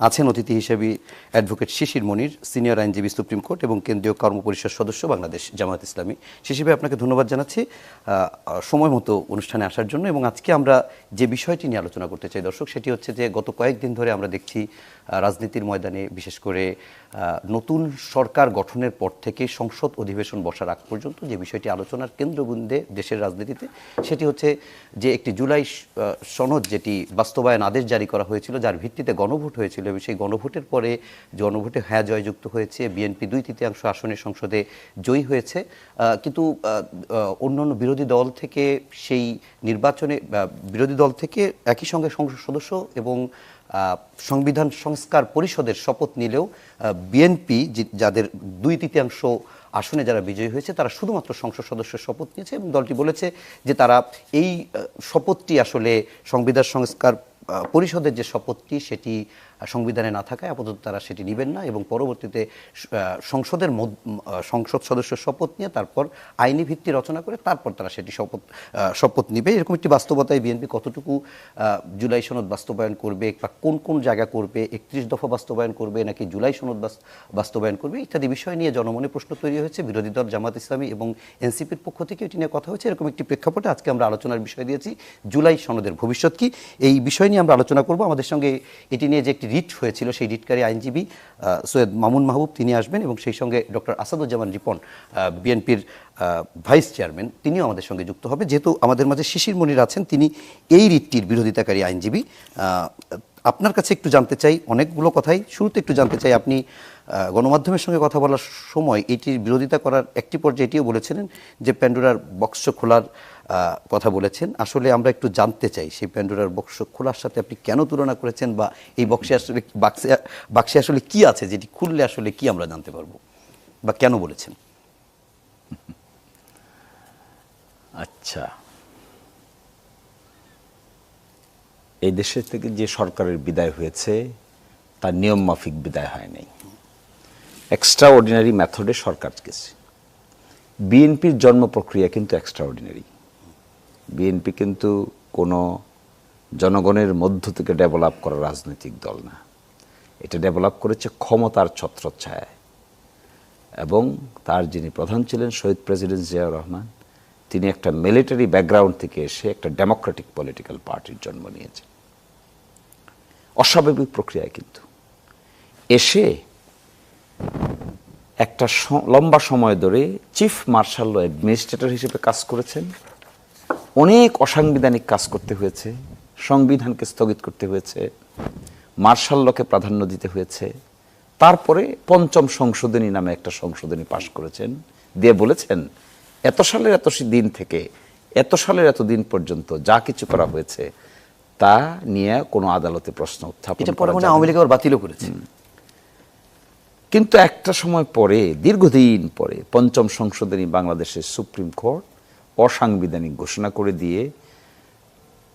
আছেন অতিথি হিসেবে অ্যাডভোকেট শিশির মনির, সিনিয়র আইনজীবী, সুপ্রিম কোর্ট এবং কেন্দ্রীয় কর্মপরিষদ সদস্য, বাংলাদেশ জামায়াত ইসলামী। শিশির ভাই, আপনাকে ধন্যবাদ জানাচ্ছি সময় মতো অনুষ্ঠানে আসার জন্য। এবং আজকে আমরা যে বিষয়টি নিয়ে আলোচনা করতে চাই দর্শক, সেটি হচ্ছে যে গত কয়েকদিন ধরে আমরা দেখছি রাজনীতির ময়দানে, বিশেষ করে নতুন সরকার গঠনের পর থেকে সংসদ অধিবেশন বসার আগ পর্যন্ত যে বিষয়টি আলোচনার কেন্দ্রবিন্দুতে দেশের রাজনীতিতে, সেটি হচ্ছে যে একটি জুলাই সনদ যেটি বাস্তবায়ন আদেশ জারি করা হয়েছিল, যার ভিত্তিতে গণভোট হয়েছিল, এবং সেই গণভোটের পরে গণভোটে হ্যাঁ জয়যুক্ত হয়েছে, বিএনপি 2/3 আসনে সংসদে জয়ী হয়েছে। কিন্তু অন্যান্য বিরোধী দল থেকে সেই নির্বাচনে বিরোধী দল থেকে একই সঙ্গে সংসদ সদস্য এবং সংবিধান সংস্কার পরিষদের শপথ নিলেও বিএনপি যাদের 2/3 আসনে যারা বিজয়ী হয়েছে, তারা শুধুমাত্র সংসদ সদস্যের শপথ নিয়েছে এবং দলটি বলেছে যে তারা এই শপথটি আসলে সংবিধান সংস্কার পরিষদের যে শপথটি, সেটি সংবিধানে না থাকায় আপাতত তারা সেটি নেবেন না, এবং পরবর্তীতে সংসদ সদস্যের শপথ নিয়ে তারপর আইনি ভিত্তি রচনা করে তারপর তারা সেটি শপথ নেবে। এরকম একটি বাস্তবতায় বিএনপি কতটুকু জুলাই সনদ বাস্তবায়ন করবে, বা কোন কোন জায়গা করবে, 31 দফা বাস্তবায়ন করবে নাকি জুলাই সনদ বাস্তবায়ন করবে, ইত্যাদি বিষয় নিয়ে জনমনে প্রশ্ন তৈরি হয়েছে। বিরোধী দল জামাত ইসলামী এবং এনসিপির পক্ষ থেকে এটি নিয়ে কথা হয়েছে। এরকম একটি প্রেক্ষাপটে আজকে আমরা আলোচনার বিষয় দিয়েছি জুলাই সনদের ভবিষ্যৎ কি, এই বিষয় নিয়ে আমরা আলোচনা করব। আমাদের সঙ্গে এটি নিয়ে যে একটি রিট হয়েছিল, সেই রিটকারী আইনজীবী সৈয়দ মামুন মাহবুব, তিনি আসবেন, এবং সেই সঙ্গে ডক্টর আসাদুজ্জামান রিপন, বিএনপির ভাইস চেয়ারম্যান, তিনিও আমাদের সঙ্গে যুক্ত হবে। যেহেতু আমাদের মাঝে শিশির মনির আছেন, তিনি এই রিটটির বিরোধিতাকারী আইনজীবী, আপনার কাছে একটু জানতে চাই অনেকগুলো কথাই। শুরুতে একটু জানতে চাই, আপনি গণমাধ্যমের সঙ্গে কথা বলার সময় এটির বিরোধিতা করার একটি পর্যায়ে এটিও বলেছিলেন যে প্যান্ডোরার বক্স খোলার কথা বলেছেন। আসলে আমরা একটু জানতে চাই সেই প্যান্ডোরার বক্স খোলার সাথে আপনি কেন তুলনা করেছেন, বা এই বাক্সে আসলে কি আছে যেটি খুললে আসলে কি আমরা জানতে পারবো, বা কেন বলেছেন? আচ্ছা, এই দেশের থেকে যে সরকারের বিদায় হয়েছে তার নিয়ম মাফিক বিদায় হয় নাই, এক্সট্রা অর্ডিনারি মেথডে সরকার গেছে। বিএনপির জন্ম প্রক্রিয়া কিন্তু এক্সট্রা অর্ডিনারি। বিএনপি কিন্তু কোনো জনগণের মধ্য থেকে ডেভেলপ করা রাজনৈতিক দল না, এটা ডেভেলপ করেছে ক্ষমতার ছত্রচ্ছায়ায়। এবং তার যিনি প্রধান ছিলেন শহীদ প্রেসিডেন্ট জিয়াউর রহমান, তিনি একটা মিলিটারি ব্যাকগ্রাউন্ড থেকে এসে একটা ডেমোক্রেটিক পলিটিক্যাল পার্টির জন্ম নিয়েছেন। অস্বাভাবিক প্রক্রিয়ায় কিন্তু এসে একটা লম্বা সময় ধরে চিফ মার্শাল অ্যাডমিনিস্ট্রেটর হিসেবে কাজ করেছেন। অনেক অসাংবিধানিক কাজ করতে হয়েছে, সংবিধানকে স্থগিত করতে হয়েছে, মার্শাল লকে প্রাধান্য দিতে হয়েছে। তারপরে 5ম সংশোধনী নামে একটা সংশোধনী পাশ করেছেন, দিয়ে বলেছেন এত সালের এত দিন থেকে এত সালের এত দিন পর্যন্ত যা কিছু করা হয়েছে তা নিয়ে কোনো আদালতে প্রশ্ন উত্থাপন করা যাবে না। আওয়ামী লীগ আবার বাতিলও করেছে। কিন্তু একটা সময় পরে, দীর্ঘদিন পরে 5ম সংশোধনী বাংলাদেশের সুপ্রিম কোর্ট অসাংবিধানিক ঘোষণা করে দিয়ে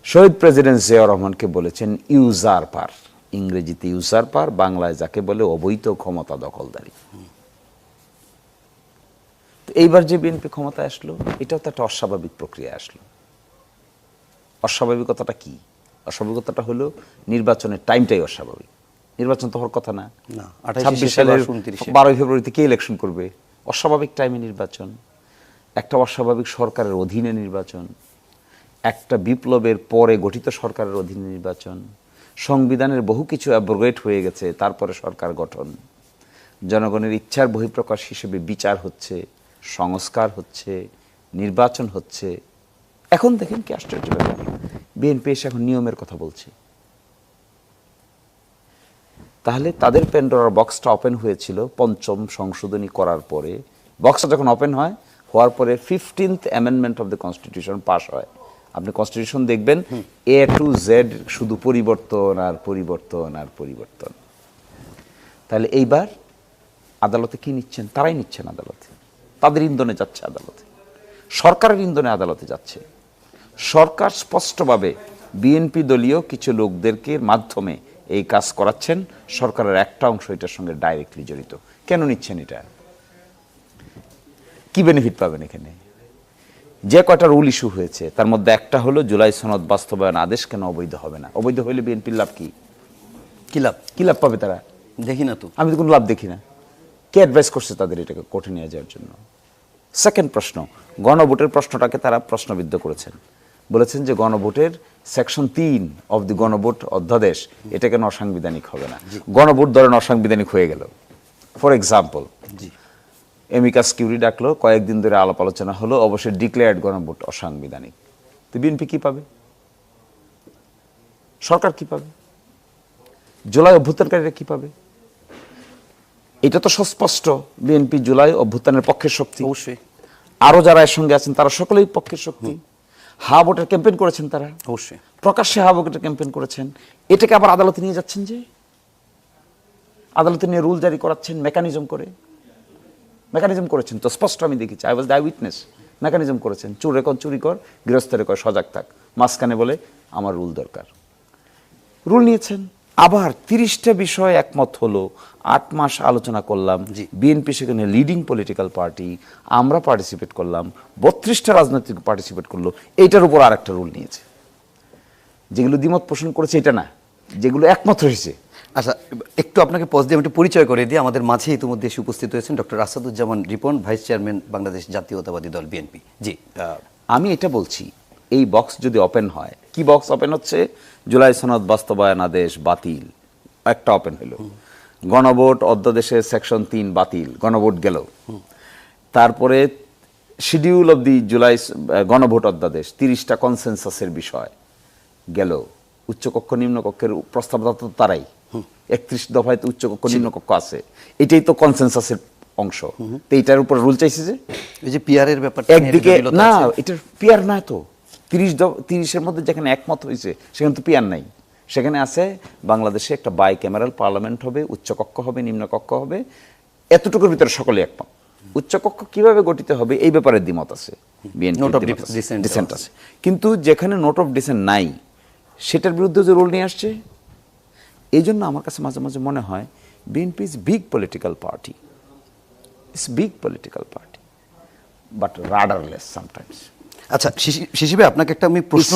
শহীদ প্রেসিডেন্ট জিয়াউর রহমানকে বলেছেন ইউজারপার, ইংরেজিতে ইউজারপার, বাংলায় যাকে বলে অবৈধ ক্ষমতা দখলদারি। এইবার যে বিএনপি ক্ষমতায় আসলো, এটাও তো একটা অস্বাভাবিক প্রক্রিয়া আসলো। অস্বাভাবিকতাটা কি? অস্বাভাবিকতাটা হলো নির্বাচনের টাইমটাই অস্বাভাবিক। নির্বাচন তো হওয়ার কথা না, 26 সালের 12 ফেব্রুয়ারিতে কে ইলেকশন করবে? অস্বাভাবিক টাইমে নির্বাচন, একটা অস্বাভাবিক সরকারের অধীনে নির্বাচন, একটা বিপ্লবের পরে গঠিত সরকারের অধীনে নির্বাচন, সংবিধানের বহু কিছু অ্যাব্রোগেট হয়ে গেছে, তারপরে সরকার গঠন, জনগণের ইচ্ছার বহিঃপ্রকাশ হিসেবে বিচার হচ্ছে, সংস্কার হচ্ছে, নির্বাচন হচ্ছে। এখন দেখেন কি আশ্চর্য ব্যাপার, বিএনপি এসে এখন নিয়মের কথা বলছে। তাহলে তাদের প্যান্ডোরার বক্সটা ওপেন হয়েছিল 5ম সংশোধনী করার পরে। বক্সটা যখন ওপেন হয়, হওয়ার পরে 15th amendment of the constitution pass হয়। আপনি কনস্টিটিউশন দেখবেন A to Z শুধু পরিবর্তন আর পরিবর্তন আর পরিবর্তন। তাহলে এইবার আদালতে কি নিচ্ছেন? তারাই নিচ্ছেন আদালতে, তাদের ইন্ধনে যাচ্ছে আদালতে, সরকারের ইন্ধনে আদালতে যাচ্ছে। সরকার স্পষ্টভাবে বিএনপি দলীয় কিছু লোকদেরকে মাধ্যমে এই কাজ করাচ্ছেন, সরকারের একটা অংশ এটার সঙ্গে ডাইরেক্টলি জড়িত। কেন নিচ্ছেন এটা? কি বেনিফিট পাবেন এখানে? যে কয়টা রুল ইস্যু হয়েছে তার মধ্যে একটা হলো জুলাই সনদ বাস্তবায়ন আদেশ কেন অবৈধ হবে না। অবৈধ হইলে বিএনপির লাভ কি? কি লাভ? কি লাভ পাবে তারা? দেখি না তো। আমি তো কোনো লাভ দেখি না। কে অ্যাডভাইস করছে তাদের এটাকে কোর্টে নিয়ে যাওয়ার জন্য? সেকেন্ড প্রশ্ন, গণভোটের প্রশ্নটাকে তারা প্রশ্নবিদ্ধ করেছেন, বলেছেন যে গণভোটের সেকশন 3 অফ দি গণভোট অধ্যাদেশ এটা কেন অসাংবিধানিক হবে না? গণভোট ধরেন অসাংবিধানিক হয়ে গেল, ফর এক্সাম্পল, জি, এমিকাস কিউরি ডাকলো, কয়েকদিন ধরে আলাপ আলোচনা হলো, অবশ্যই ডিক্লেয়ার্ড গণভোট অসাংবিধানিক। তো বিএনপি কি পাবে? সরকার কি পাবে? জুলাই অভ্যুত্থানকারীরা কি পাবে? এটা তো সুস্পষ্ট, বিএনপি জুলাই অভ্যুত্থানের পক্ষের শক্তি। অবশ্যই আরো যারা এর সঙ্গে আছেন তারা সকলেই পক্ষের শক্তি। হা ভোটের ক্যাম্পেইন করেছেন তারা, অবশ্যই প্রকাশ্যে হা ভোটের ক্যাম্পেইন করেছেন। এটাকে আবার আদালতে নিয়ে যাচ্ছেন, যে আদালতে নিয়ে রুল জারি করাচ্ছেন মেকানিজম করে। মেকানিজম করেছেন তো স্পষ্ট, আমি দেখেছি, I was the witness. Mechanism করেছেন, চুরে কর চুরি কর, গৃহস্থরে কর সজাগ থাক, মাঝখানে বলে আমার রুল দরকার। রুল নিয়েছেন, আবার 30টা বিষয় একমত হলো, 8 মাস আলোচনা করলাম, বিএনপি সেখানে লিডিং পলিটিক্যাল পার্টি, আমরা পার্টিসিপেট করলাম, 32টা রাজনৈতিক পার্টিসিপেট করলো, এইটার উপর আর একটা রুল নিয়েছে। যেগুলো দ্বিমত পোষণ করেছে এটা না, যেগুলো একমত হয়েছে। আচ্ছা, একটু আপনাকে পজ দিয়ে আমি একটু পরিচয় করে দিই। আমাদের মাঝে ইতিমধ্যে এসে উপস্থিত হয়েছেন doctor Asaduzzaman Ripon, vice chairman Bangladesh জাতীয়তাবাদী দল বিএনপি। জি, আমি এটা বলছি, এই বক্স যদি ওপেন হয়, কি বক্স ওপেন হচ্ছে? জুলাই সনদ বাস্তবায়ন আদেশ বাতিল, একটা ওপেন হলো। গণভোট অধ্যাদেশের সেকশন 3 বাতিল, গণভোট গেল। তারপরে শিডিউল অব দি জুলাই গণভোট অধ্যাদেশ 30টা কনসেনসাসের বিষয় গেল। উচ্চকক্ষ নিম্নকক্ষের প্রস্তাবদাতা তো তারাই, 31 দফায় তো উচ্চকক্ষ নিম্নকক্ষ আছে, এটাই তো কনসেনসাসের অংশ। তো এইটার উপর রুল চাইছে যে এই যে পিআরের ব্যাপারটা একদিকে না, এটার পিয়ার না তো। 30-এর মধ্যে যেখানে একমত হয়েছে সেখানে তো পিয়ার নাই। সেখানে আছে বাংলাদেশে একটা বাই ক্যামেরাল পার্লামেন্ট হবে, উচ্চকক্ষ হবে, নিম্নকক্ষ হবে, এতটুকুর ভিতরে সকলে একমত। উচ্চকক্ষ কিভাবে গঠিত হবে এই ব্যাপারে দ্বিমত আছে, ডিসেন্ট আছে। কিন্তু যেখানে নোট অফ ডিসেন্ট নাই, সেটার বিরুদ্ধে যে রুল নিয়ে আসছে, এই জন্য আমার কাছে মাঝে মাঝে মনে হয় BNP is big political party, it's big political party, but rudderless sometimes. আচ্ছা, শিশির ভাই আপনাকে একটা আমি প্রশ্ন,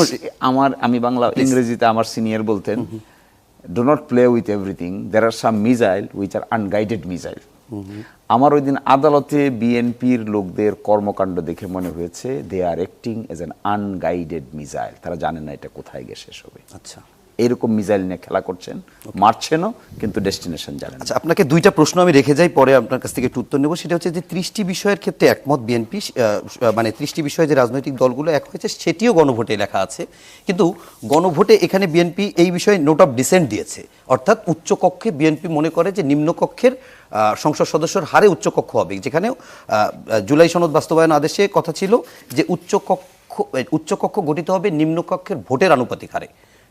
আমি বাংলা ইংরেজিতে আমার সিনিয়র বলতেন, do not play with everything, there are some missile which are unguided missile. আমার ওই দিন আদালতে বিএনপির লোকদের কর্মকাণ্ড দেখে মনে হয়েছে they are acting as an unguided missile. তারা জানে না এটা কোথায় গিয়ে শেষ হবে। আচ্ছা, এরকম মিসাইল নিয়ে খেলা করছেন, মারছেনও, কিন্তু ডেস্টিনেশন জানেন। আচ্ছা, আপনাকে দুইটা প্রশ্ন আমি রেখে যাই, পরে আপনার কাছ থেকে একটু উত্তর নেব। সেটা হচ্ছে যে 30টি বিষয়ের ক্ষেত্রে একমত বিএনপি, মানে 30টি বিষয়ে যে রাজনৈতিক দলগুলো এক হয়েছে সেটিও গণভোটে লেখা আছে, কিন্তু গণভোটে এখানে বিএনপি এই বিষয়ে নোট অফ ডিসেন্ট দিয়েছে। অর্থাৎ উচ্চকক্ষে বিএনপি মনে করে যে নিম্নকক্ষের সংসদ সদস্যর হারে উচ্চকক্ষ হবে, যেখানেও জুলাই সনদ বাস্তবায়ন আদেশে কথা ছিল যে উচ্চকক্ষ গঠিত হবে নিম্নকক্ষের ভোটের আনুপাতিক হারে।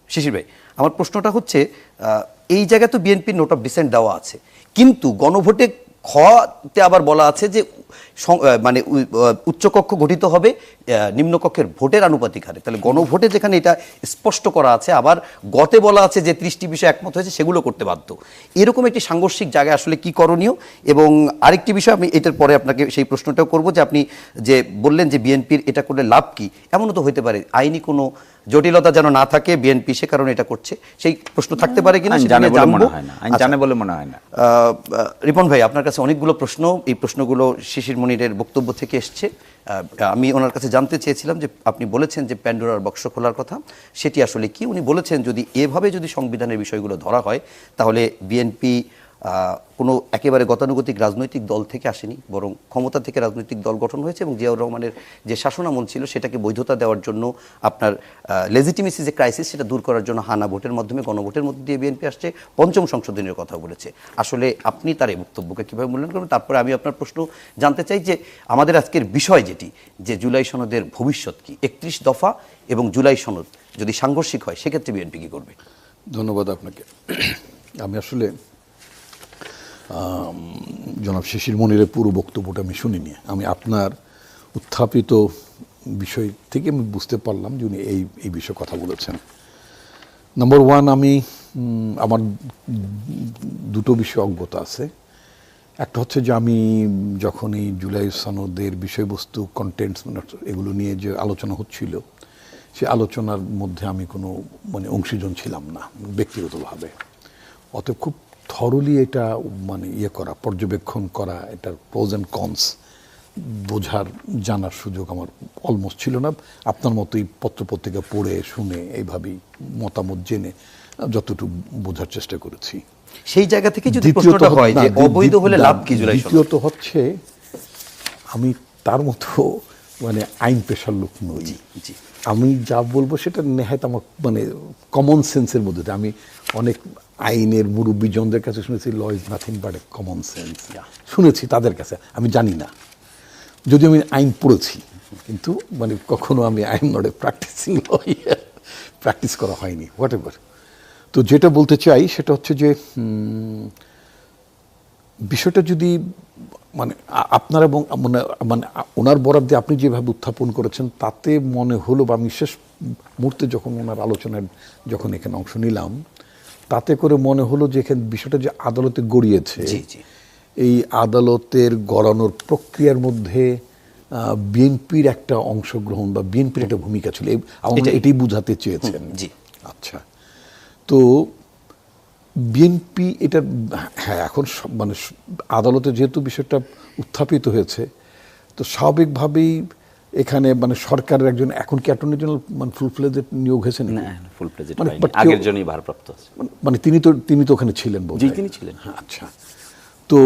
শিশির ভাই, আমার প্রশ্নটা হচ্ছে, এই জায়গায় তো বিএনপির নোট অফ ডিসেন্ট দেওয়া আছে, কিন্তু গণভোটে খতে আবার বলা আছে যে মানে উচ্চকক্ষ গঠিত হবে নিম্নকক্ষের ভোটের আনুপাতিক হারে। তাহলে গণভোটে যেখানে এটা স্পষ্ট করা আছে, আবার গতে বলা আছে যে 30টি বিষয় একমত হয়েছে সেগুলো করতে বাধ্য। এরকম একটি সাংঘর্ষিক জায়গায় আসলে কি করণীয়? এবং আরেকটি বিষয়, আমি এটার পরে আপনাকে সেই প্রশ্নটাও করব, যে আপনি যে বললেন যে বিএনপির এটা করলে লাভ কি, এমনও তো হতে পারে আইনি কোনো জটিলতা যেন না থাকে, বিএনপি সে কারণে এটা করছে, সেই প্রশ্ন থাকতে পারে কিনা জানে বলে মনে হয় না। জানে বলে মনে হয় না। রিপন ভাই, আপনার কাছে অনেকগুলো প্রশ্ন, এই প্রশ্নগুলো শিশির মনিরের বক্তব্য থেকে এসছে। আমি ওনার কাছে জানতে চেয়েছিলাম যে আপনি বলেছেন যে প্যান্ডোরার বক্স খোলার কথা, সেটি আসলে কি? উনি বলেছেন যদি এভাবে যদি সংবিধানের বিষয়গুলো ধরা হয়, তাহলে বিএনপি কোনো একেবারে গতানুগতিক রাজনৈতিক দল থেকে আসেনি, বরং ক্ষমতা থেকে রাজনৈতিক দল গঠন হয়েছে, এবং জিয়াউর রহমানের যে শাসনামল ছিল সেটাকে বৈধতা দেওয়ার জন্য, আপনার লেজিটিমেসি যে ক্রাইসিস সেটা দূর করার জন্য হানা ভোটের মাধ্যমে, গণভোটের মধ্যে দিয়ে বিএনপি আসছে, পঞ্চম সংশোধনের কথা বলেছে। আসলে আপনি তার এই বক্তব্যকে কীভাবে মূল্যায়ন করবেন? তারপরে আমি আপনার প্রশ্ন জানতে চাই যে আমাদের আজকের বিষয় যেটি, যে জুলাই সনদের ভবিষ্যৎ কি, 31 দফা এবং জুলাই সনদ যদি সাংঘর্ষিক হয় সেক্ষেত্রে বিএনপি কী করবে? ধন্যবাদ আপনাকে। আমি আসলে জনাব শিশির মনিরের পুরো বক্তব্যটা আমি শুনিনি। আমি আপনার উত্থাপিত বিষয় থেকে আমি বুঝতে পারলাম যে উনি এই বিষয়ে কথা বলেছেন। নাম্বার ওয়ান, আমি আমার দুটো বিষয় অজ্ঞতা আছে। একটা হচ্ছে যে আমি যখন এই জুলাই সনদের বিষয়বস্তু, কন্টেন্টস, এগুলো নিয়ে যে আলোচনা হচ্ছিল, সে আলোচনার মধ্যে আমি কোনো অংশীজন ছিলাম না ব্যক্তিগতভাবে। অতএব খুব থরলি এটা মানে ইয়ে করা, পর্যবেক্ষণ করা, এটার প্রোজ অ্যান্ড কনস বোঝার জানার সুযোগ আমার অলমোস্ট ছিল না। আপনার মতোই পত্রপত্রিকা পড়ে শুনে এইভাবেই মতামত জেনে যতটুকু বোঝার চেষ্টা করেছি। সেই জায়গা থেকে যদি দ্বিতীয়ত প্রশ্নটা হয় না, যে অবৈধ হলে লাভ কি জুলাই সনদ? দ্বিতীয়ত হচ্ছে আমি তার মতো মানে আইন পেশার লোক নই। জি। আমি যা বলবো সেটা নেহায়ত আমার মানে কমন সেন্সের মধ্যে দিয়ে। আমি অনেক আইনের মুরব্বীজনদের কাছে শুনেছি law is nothing but a common sense, শুনেছি তাদের কাছে, আমি জানি না, যদিও আমি আইন পড়েছি, কিন্তু মানে কখনো আমি আইন not a practising lawyer, practice করা হয়নি, হোয়াট এভার। তো যেটা বলতে চাই সেটা হচ্ছে যে বিষয়টা যদি মানে আপনার এবং মানে ওনার বরাদ্দে আপনি যেভাবে উত্থাপন করেছেন তাতে মনে হলো, বা আমি শেষ মুহূর্তে যখন ওনার আলোচনায় যখন এখানে অংশ নিলাম তাতে করে মনে হলো যে এখানে বিষয়টা যে আদালতে গড়িয়েছে, এই আদালতের গড়ানোর প্রক্রিয়ার মধ্যে বিএনপির একটা অংশগ্রহণ বা বিএনপির একটা ভূমিকা ছিল, এটাই বুঝাতে চেয়েছেন। জি। আচ্ছা, তো বিএনপি এটা হ্যাঁ এখন মানে আদালতে যেহেতু বিষয়টা উত্থাপিত হয়েছে, তো স্বাভাবিকভাবেই এখানে মানে সরকারের একজন, এখন কি অ্যাটর্নি জেনারেল মানে ফুল ফ্লেজেড নিয়োগ হয়েছে নাকি? না, ফুল প্লেজেড মানে হয়নি, but কেউ- আগের জন্যই ভারপ্রাপ্ত আছে। মানে তিনি তো ওখানে ছিলেন বোধহয়। জি, তিনি ছিলেন। হ্যাঁ, আচ্ছা। তো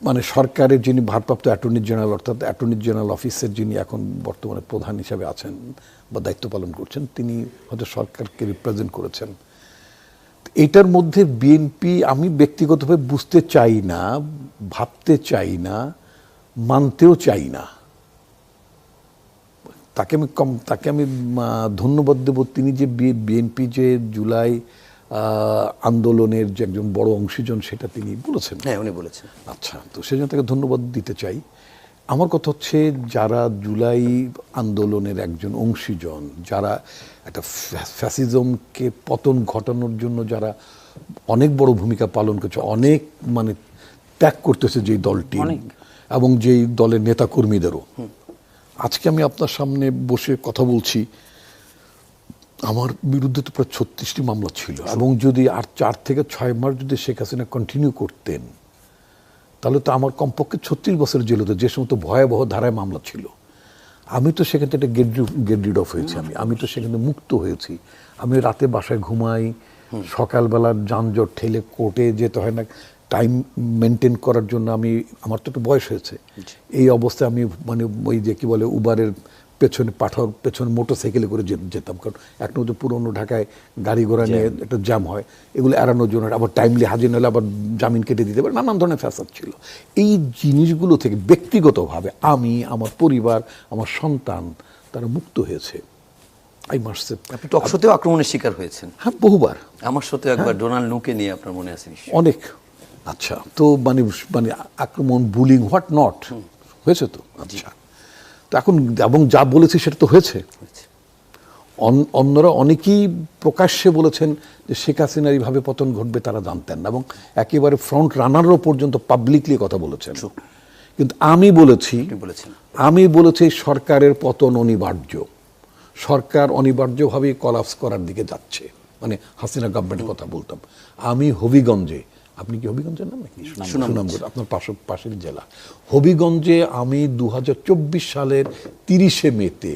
মানে সরকারের যিনি ভারপ্রাপ্ত অ্যাটর্নি জেনারেল, অর্থাৎ অ্যাটর্নি জেনারেল অফিসের যিনি এখন বর্তমানে প্রধান হিসাবে আছেন বা দায়িত্ব পালন করছেন, তিনি হয়তো সরকারকে রিপ্রেজেন্ট করেছেন। এটার মধ্যে বিএনপি আমি ব্যক্তিগতভাবে বুঝতে চাই না, ভাবতে চাই না, মানতেও চাই না। তাকে আমি ধন্যবাদ দেব, তিনি যে বিএনপি যে জুলাই আন্দোলনের যে একজন বড় অংশীজন সেটা তিনি বলেছেন। হ্যাঁ, উনি বলেছেন। আচ্ছা, তো সেই জন্য তাকে ধন্যবাদ দিতে চাই। আমার কথা হচ্ছে যারা জুলাই আন্দোলনের একজন অংশীজন, যারা একটা ফ্যাসিজমকে পতন ঘটানোর জন্য যারা অনেক বড় ভূমিকা পালন করছে, অনেক মানে ত্যাগ করতেছে যেই দলটি এবং যেই দলের নেতাকর্মীদেরও, আজকে আমি আপনার সামনে বসে কথা বলছি, আমার বিরুদ্ধে তো প্রায় 36টি মামলা ছিল, এবং যদি আর 4 থেকে 6 মাস যদি শেখ হাসিনা কন্টিনিউ করতেন তাহলে তো আমার কমপক্ষে 36 বছর জেল হতো, যে সমস্ত ভয়াবহ ধারায় মামলা ছিল। আমি তো সেখান থেকে গেট রিড অফ হয়েছি, আমি তো সেখানে মুক্ত হয়েছি। আমি রাতে বাসায় ঘুমাই, সকালবেলার যানজট ঠেলে কোর্টে যেতে হয় না, টাইম মেনটেন করার জন্য আমার তো একটু বয়স হয়েছে, এই অবস্থায় আমি মানে ওই যে কি বলে উবারের পেছনে মোটরসাইকেলে করে যেতাম, কারণ এক নজর পুরনো ঢাকায় গাড়ি ঘোড়া নিয়ে একটা জ্যাম হয়, এগুলো এড়ানোর জন্য, আবার টাইমলি হাজির হলে আবার জামিন কেটে দিতে পারে, নানান ধরনের ফ্যাসাদ ছিল। এই জিনিসগুলো থেকে ব্যক্তিগতভাবে আমি, আমার পরিবার, আমার সন্তান তারা মুক্ত হয়েছে। আপনি টকশোতেও আক্রমণের শিকার হয়েছেন। হ্যাঁ, বহুবার। আমার সাথে একবার ডোনাল্ড নুকে নিয়ে আপনার মনে আছে নিশ্চয়ই? অনেক। আচ্ছা, তো মানে আক্রমণ, বুলিং, হোয়াট নট হয়েছে তো। আচ্ছা, তো এখন এবং যা বলেছি সেটা তো হয়েছে। অন্যরা অনেকেই প্রকাশ্যে বলেছেন যে শেখ হাসিনার এইভাবে পতন ঘটবে তারা জানতেন না, এবং একেবারে ফ্রন্ট রানারও পর্যন্ত পাবলিকলি কথা বলেছেন। কিন্তু আমি বলেছি সরকারের পতন অনিবার্য, সরকার অনিবার্যভাবে কলাপস করার দিকে যাচ্ছে, মানে হাসিনা গভর্নমেন্টের কথা বলতাম। আমি হবিগঞ্জে, আপনি কি হবিগঞ্জের নাম নাকি? সুনামগঞ্জ, আপনার পাশের জেলা। হবিগঞ্জে আমি 2024 সালের 30শে মেতে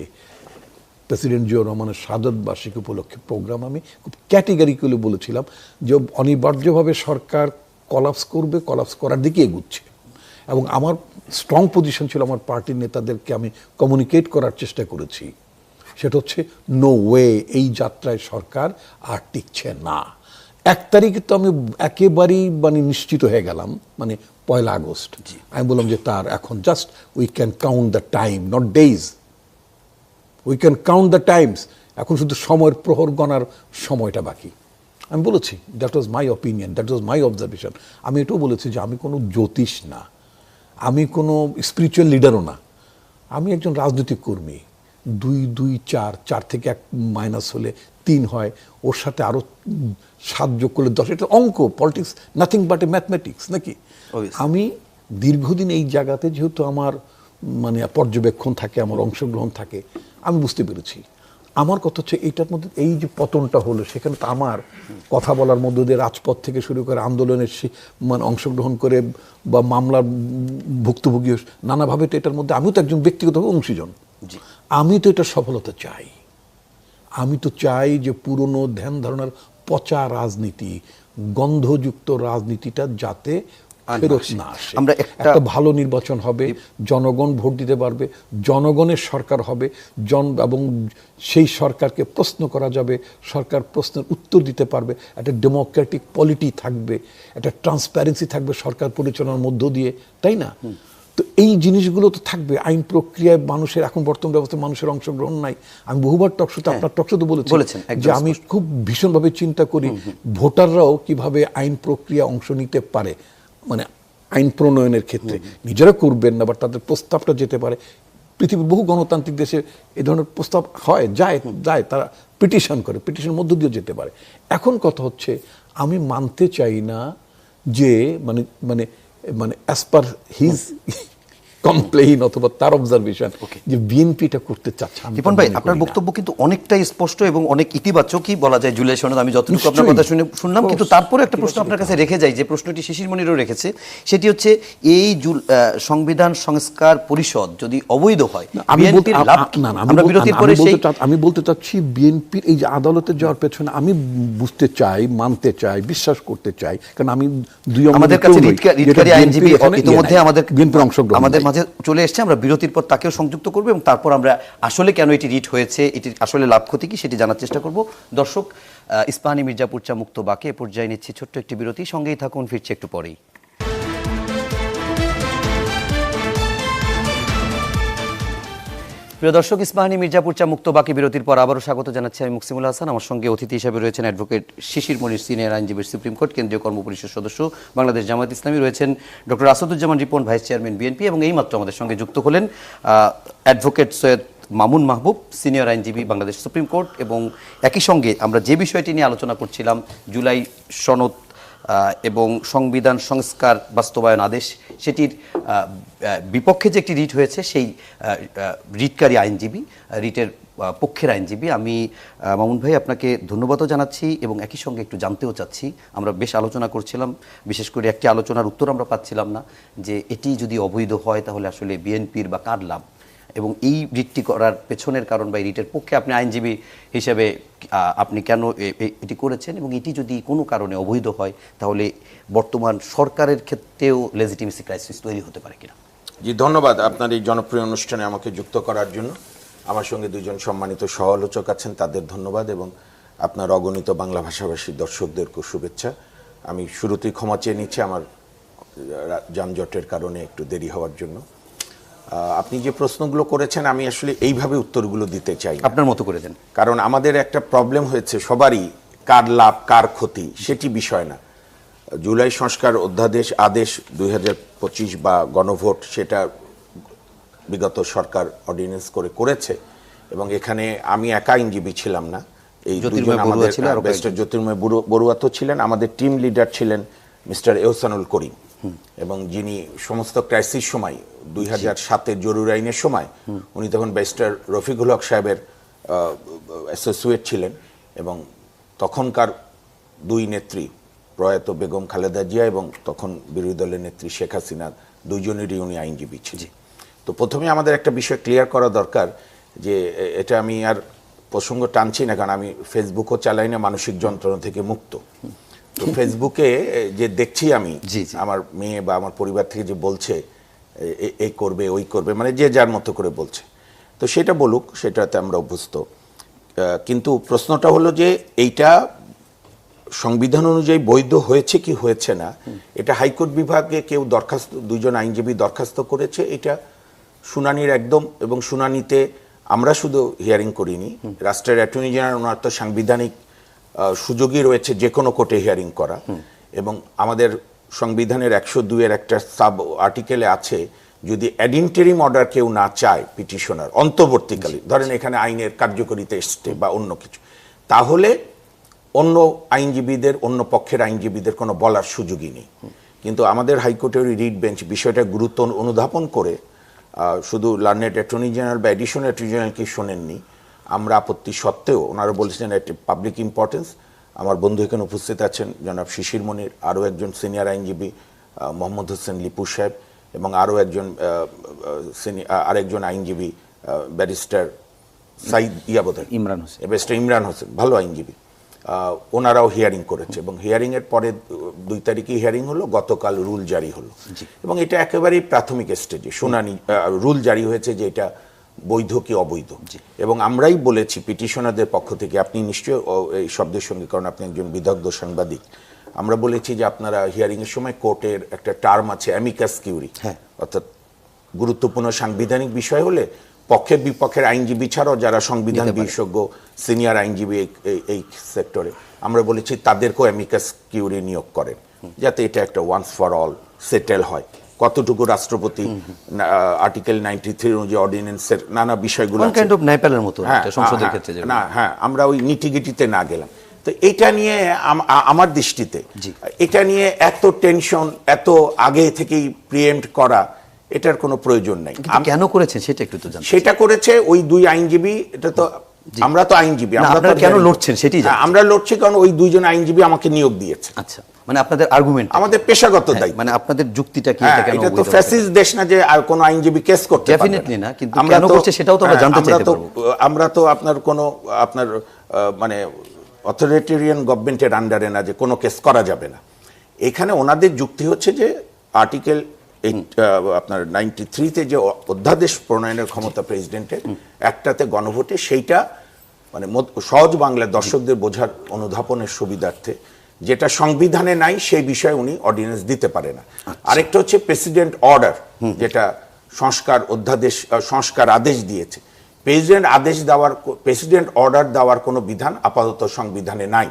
প্রেসিডেন্ট জিয়াউর রহমানের শাহাদত বার্ষিকী উপলক্ষে প্রোগ্রাম আমি খুব ক্যাটেগরিক্যালি বলেছিলাম যে অনিবার্যভাবে সরকার কলাপস করবে, কলাপস করার দিকে এগুচ্ছে, এবং আমার স্ট্রং পজিশন ছিল, আমার পার্টির নেতাদেরকে আমি কমিউনিকেট করার চেষ্টা করেছি, সেটা হচ্ছে নো ওয়ে, এই যাত্রায় সরকার আর টিকছে না। 1 তারিখে তো আমি একেবারেই মানে নিশ্চিত হয়ে গেলাম, মানে 1 আগস্ট আমি বললাম যে তার এখন just we can count the time, not days, we can count the Times, এখন শুধু সময়ের প্রহর গণার সময়টা বাকি। আমি বলেছি, that was my opinion, that was my observation. আমি এটাও বলেছি যে আমি কোনো জ্যোতিষ না, আমি কোনো স্পিরিচুয়াল লিডারও না, আমি একজন রাজনৈতিক কর্মী। 2 2 4, 4 থেকে 1 মাইনাস হলে 3 হয়, ওর সাথে আরও 7 যোগ করলে 10, এটা অঙ্ক, politics nothing but A mathematics নাকি। আমি দীর্ঘদিন এই জায়গাতে যেহেতু আমার মানে পর্যবেক্ষণ থাকে, আমার অংশগ্রহণ থাকে, আমি বুঝতে পেরেছি আমার কথা হচ্ছে এইটার মধ্যে এই যে পতনটা হলো, সেখানে তো আমার কথা বলার মধ্য দিয়ে রাজপথ থেকে শুরু করে আন্দোলনের মানে অংশগ্রহণ করে বা মামলার ভুক্তভোগী নানাভাবে তো এটার মধ্যে আমিও তো একজন ব্যক্তিগতভাবে অংশীজন। আমি তো এটার সফলতা চাই। আমি তো চাই যে পুরনো ধ্যান ধারণার পচা রাজনীতি, গন্ধযুক্ত রাজনীতিটা যাতে ফেরত না আসে। আমরা একটা ভালো নির্বাচন হবে, জনগণ ভোট দিতে পারবে, জনগণের সরকার হবে, এবং সেই সরকারকে প্রশ্ন করা যাবে, সরকার প্রশ্নের উত্তর দিতে পারবে, একটা ডেমোক্রেটিক পলিটি থাকবে, একটা ট্রান্সপারেন্সি থাকবে সরকার পরিচালনার মধ্য দিয়ে, তাই না? তো এই জিনিসগুলো তো থাকবে। আইন প্রক্রিয়ায় মানুষের এখন বর্তমান ব্যবস্থায় মানুষের অংশগ্রহণ নাই। আমি বহুবার টকশোতে, আপনার টকশোতে বলেছেন যে আমি খুব ভীষণভাবে চিন্তা করি ভোটাররাও কিভাবে আইন প্রক্রিয়া অংশ নিতে পারে, মানে আইন প্রণয়নের ক্ষেত্রে নিজেরা করবেন না, বা তাদের প্রস্তাবটা যেতে পারে। পৃথিবীর বহু গণতান্ত্রিক দেশে এই ধরনের প্রস্তাব হয়, যায়, তারা পিটিশন করে, পিটিশনের মধ্য দিয়ে যেতে পারে। এখন কথা হচ্ছে আমি মানতে চাই না যে মানে মানে মানে অ্যাজ পার হিজ কমপ্লেইন অথবা তার অবজারভেশন যে বিএনপিটা করতে চাচ্ছে। রিপন ভাই, আপনার বক্তব্য কিন্তু অনেকটাই স্পষ্ট এবং অনেক ইতিবাচকই বলা যায় জুলাই সনদ। আমি যতটুকু আপনার কথা শুনলাম, কিন্তু তারপরে একটা প্রশ্ন আপনার কাছে রেখে যাই, যে প্রশ্নটি শিশির মনিরও রেখেছে, সেটি হচ্ছে এই সংবিধান সংস্কার পরিষদ যদি অবৈধ হয়, আমি বলতে চাচ্ছি বিএনপির এই যে আদালতে যাওয়ার পেছনে আমি বুঝতে চাই, মানতে চাই, বিশ্বাস করতে চাই, কারণ আমি আমাদের কাছে রিটকারী আইনজীবী ইতিমধ্যে আমাদের বিএনপির অংশগ্রহণ আমাদের মাঝে চলে এসেছে। আমরা বিরতির পর তাকেও সংযুক্ত করব এবং তারপর আমরা আসলে কেন এটি রিট হয়েছে, এটির আসলে লাভ ক্ষতি কি সেটি জানার চেষ্টা করব। দর্শক, ইস্পাহানী মির্জাপুর চা মুক্ত বাকে এ পর্যায়ে নিচ্ছি ছোট্ট একটি বিরতি, সঙ্গেই থাকুন, ফিরছি একটু পরেই। প্রিয় দর্শক, ইস্পাহানী মির্জাপুর চা মুক্ত বাকি বিরতির পর আবারও স্বাগত জানাচ্ছি আমি মুকসিমুল হাসান। আমার সঙ্গে অতিথি হিসেবে রয়েছেন অ্যাডভোকেট শিশির মনির, সিনিয়র আইনজীবী, সুপ্রিম কোর্ট কেন্দ্রীয় কর্মপরিষদ সদস্য, বাংলাদেশ জামায়াত ইসলামী, রয়েছেন doctor Asaduzzaman Ripon, vice chairman BNP, এবং এইমাত্র আমাদের সঙ্গে যুক্ত হলেন অ্যাডভোকেট সৈয়দ মামুন মাহবুব, সিনিয়র আইনজীবী, বাংলাদেশ সুপ্রিম কোর্ট। এবং একই সঙ্গে আমরা যে বিষয়টি নিয়ে আলোচনা করছিলাম, জুলাই সনদ এবং সংবিধান সংস্কার বাস্তবায়ন আদেশ, সেটির বিপক্ষে যে একটি রিট হয়েছে, সেই রিটকারী আইনজীবী, রিটের পক্ষের আইনজীবী আমি মামুন ভাই আপনাকে ধন্যবাদও জানাচ্ছি এবং একই সঙ্গে একটু জানতেও চাচ্ছি। আমরা বেশ আলোচনা করছিলাম, বিশেষ করে একটি আলোচনার উত্তর আমরা পাচ্ছিলাম না, যে এটি যদি অবৈধ হয় তাহলে আসলে বিএনপির বা কার লাভ, এবং এই রিটটি করার পেছনের কারণ বা রিটের পক্ষে আপনি আইনজীবী হিসেবে আপনি কেন এটি করেছেন, এবং এটি যদি কোনো কারণে অবৈধ হয় তাহলে বর্তমান সরকারের ক্ষেত্রেও লেজিটিমেসি ক্রাইসিস তৈরি হতে পারে কিনা। জি, ধন্যবাদ আপনার এই জনপ্রিয় অনুষ্ঠানে আমাকে যুক্ত করার জন্য। আমার সঙ্গে দুজন সম্মানিত সহ আলোচক আছেন, তাদের ধন্যবাদ, এবং আপনার অগণিত বাংলা ভাষাভাষী দর্শকদেরকে শুভেচ্ছা। আমি শুরুতেই ক্ষমা চেয়ে নিচ্ছি আমার যানজটের কারণে একটু দেরি হওয়ার জন্য। আপনি যে প্রশ্নগুলো করেছেন আমি আসলে এইভাবে উত্তরগুলো দিতে চাই, আপনার মতো করে দেন। কারণ আমাদের একটা প্রবলেম হয়েছে, সবারই কার লাভ কার ক্ষতি সেটি বিষয় না। জুলাই সংস্কার অধ্যাদেশ আদেশ 2025 বা গণভোট, সেটা বিগত সরকার অর্ডিন্যান্স করেছে, এবং এখানে আমি একা আইনজীবী ছিলাম না, এই দুজন আমাদের ব্যারিস্টার জ্যোতির্ময় বড়ুয়া তো ছিলেন, আমাদের টিম লিডার ছিলেন মিস্টার এহসানুল করিম, এবং যিনি সমস্ত ক্রাইসিস সময় 2007-এর জরুরি আইনের সময় উনি তখন ব্যারিস্টার রফিকুল হক সাহেবের অ্যাসোসিয়েট ছিলেন, এবং তখনকার দুই নেত্রী প্রয়াত বেগম খালেদা জিয়া এবং তখন বিরোধী দলের নেত্রী শেখ হাসিনা, দুইজনেরই উনি আইনজীবী ছিলেন। তো প্রথমে আমাদের একটা বিষয় ক্লিয়ার করা দরকার, যে এটা আমি আর প্রসঙ্গ টানছি না, কারণ আমি ফেসবুকও চালাই না, মানসিক যন্ত্রণা থেকে মুক্ত। তো ফেসবুকে যে দেখছি আমি, আমার মেয়ে বা আমার পরিবার থেকে যে বলছে এই করবে ওই করবে, মানে যে যার মতো করে বলছে, তো সেটা বলুক, সেটাতে আমরা অভ্যস্ত। কিন্তু প্রশ্নটা হলো যে এইটা সংবিধান অনুযায়ী বৈধ হয়েছে কি হয়েছে না, এটা হাইকোর্ট বিভাগে কেউ দরখাস্ত, দুইজন আইনজীবী দরখাস্ত করেছে, এটা শুনানির একদম, এবং শুনানিতে আমরা শুধু হিয়ারিং করিনি, রাষ্ট্রের অ্যাটর্নি জেনারেল ওনার তো সাংবিধানিক সুযোগই রয়েছে যে কোনো কোর্টে হিয়ারিং করা, এবং আমাদের সংবিধানের 102-এর একটা সাব আর্টিকেলে আছে, যদি অ্যাডিন্টারিম অর্ডার কেউ না চায় পিটিশনার অন্তর্বর্তীকালীন, ধরেন এখানে আইনের কার্যকরিতা এসছে বা অন্য কিছু, তাহলে অন্য আইনজীবীদের, অন্য পক্ষের আইনজীবীদের কোনো বলার সুযোগই নেই। কিন্তু আমাদের হাইকোর্টের রিট বেঞ্চ বিষয়টা গুরুত্ব অনুধাবন করে শুধু লার্নেড অ্যাটর্নি জেনারেল বা অ্যাডিশনাল অ্যাটর্নি জেনারেলকে শোনেননি, আমরা আপত্তি সত্ত্বেও ওনারা বলেছেন এটি পাবলিক ইম্পর্টেন্স। আমার বন্ধু এখানে উপস্থিত আছেন জনাব শিশির মনির, আরও একজন সিনিয়র আইনজীবী মোহাম্মদ হোসেন লিপু সাহেব, এবং আরও একজন আরেকজন আইনজীবী ব্যারিস্টার সাইদ ইমরান হোসেন, ব্যারিস্টার ইমরান হোসেন, ভালো আইনজীবী। ওনারাও হিয়ারিং করেছে এবং হিয়ারিং এর পরে 2 তারিখে হিয়ারিং হলো, গতকাল রুল জারি হলো। এবং এটা একেবারেই প্রাথমিক স্টেজে শুনানি, রুল জারি হয়েছে যে এটা বৈধ কি অবৈধ। এবং আমরাই বলেছি পিটিশনারদের পক্ষ থেকে, আপনি নিশ্চয়ই এই শব্দের সঙ্গে, কারণ আপনি একজন বিদগ্ধ সাংবাদিক, আমরা বলেছি যে আপনারা হিয়ারিং এর সময় কোর্টের একটা টার্ম আছে অ্যামিকাস কিউরি, অর্থাৎ গুরুত্বপূর্ণ সাংবিধানিক বিষয় হলে পক্ষের বিপক্ষের আইনজীবী ছাড়াও যারা সংবিধান বিশেষজ্ঞ সিনিয়র আইনজীবী এই সেক্টরে, আমরা বলেছি তাদেরকেও অ্যামিকাস কিউরি নিয়োগ করেন, যাতে এটা একটা ওয়ান্স ফর অল সেটেল হয়। কতটুকু রাষ্ট্রপতি আর্টিকেল 93 অনুযায়ী অর্ডিন্যান্সের নানা বিষয়গুলো ন্যায়পালের মতো সংসদের ক্ষেত্রে না, হ্যাঁ, আমরা ওই নিটিগিটিতে না গেলাম। তো এটা নিয়ে আমার দৃষ্টিতে এটা নিয়ে এত টেনশন, এত আগে থেকেই প্রিএম্প্ট করা, এটার কোনো প্রয়োজন নাই। কেন করেছেন সেটা একটু তো জানতে। সেটা করেছে ওই 2 আইনজীবী। এটা তো আমরা তো আইনজীবী, আমরা কেন লড়ছেন সেটাই জানি। আমরা লড়ছি কারণ ওই 2 জন আইনজীবী আমাকে নিয়োগ দিয়েছে। আচ্ছা, মানে আপনাদের আর্গুমেন্ট, আমাদের পেশাগত দায়িত্ব, মানে আপনাদের যুক্তিটা কি? এটা তো ফ্যাসিস্ট দেশ না যে আর কোনো আইনজীবী কেস করতে পারবে। ডেফিনেটলি না, কিন্তু কেন করছে সেটাও তো আমরা জানতে চাইতে পারবো। আমরা তো আপনার মানে অথরিটেরিয়ান গভর্নমেন্টের আন্ডারে না যে কোনো কেস করা যাবে না। এখানে ওনাদের যুক্তি হচ্ছে যে আর্টিকেল আপনার 93-তে যে অধ্যাদেশ প্রণয়নের ক্ষমতা প্রেসিডেন্টের, একটাতে গণভোটে, সেইটা মানে সহজ বাংলার দর্শকদের বোঝার অনুধাবনের সুবিধার্থে যেটা সংবিধানে নাই সেই বিষয়ে উনি অর্ডিন্যান্স দিতে পারে না। আরেকটা হচ্ছে প্রেসিডেন্ট অর্ডার, যেটা সংস্কার আদেশ দিয়েছে। প্রেসিডেন্ট অর্ডার দেওয়ার কোনো বিধান আপাতত সংবিধানে নাই।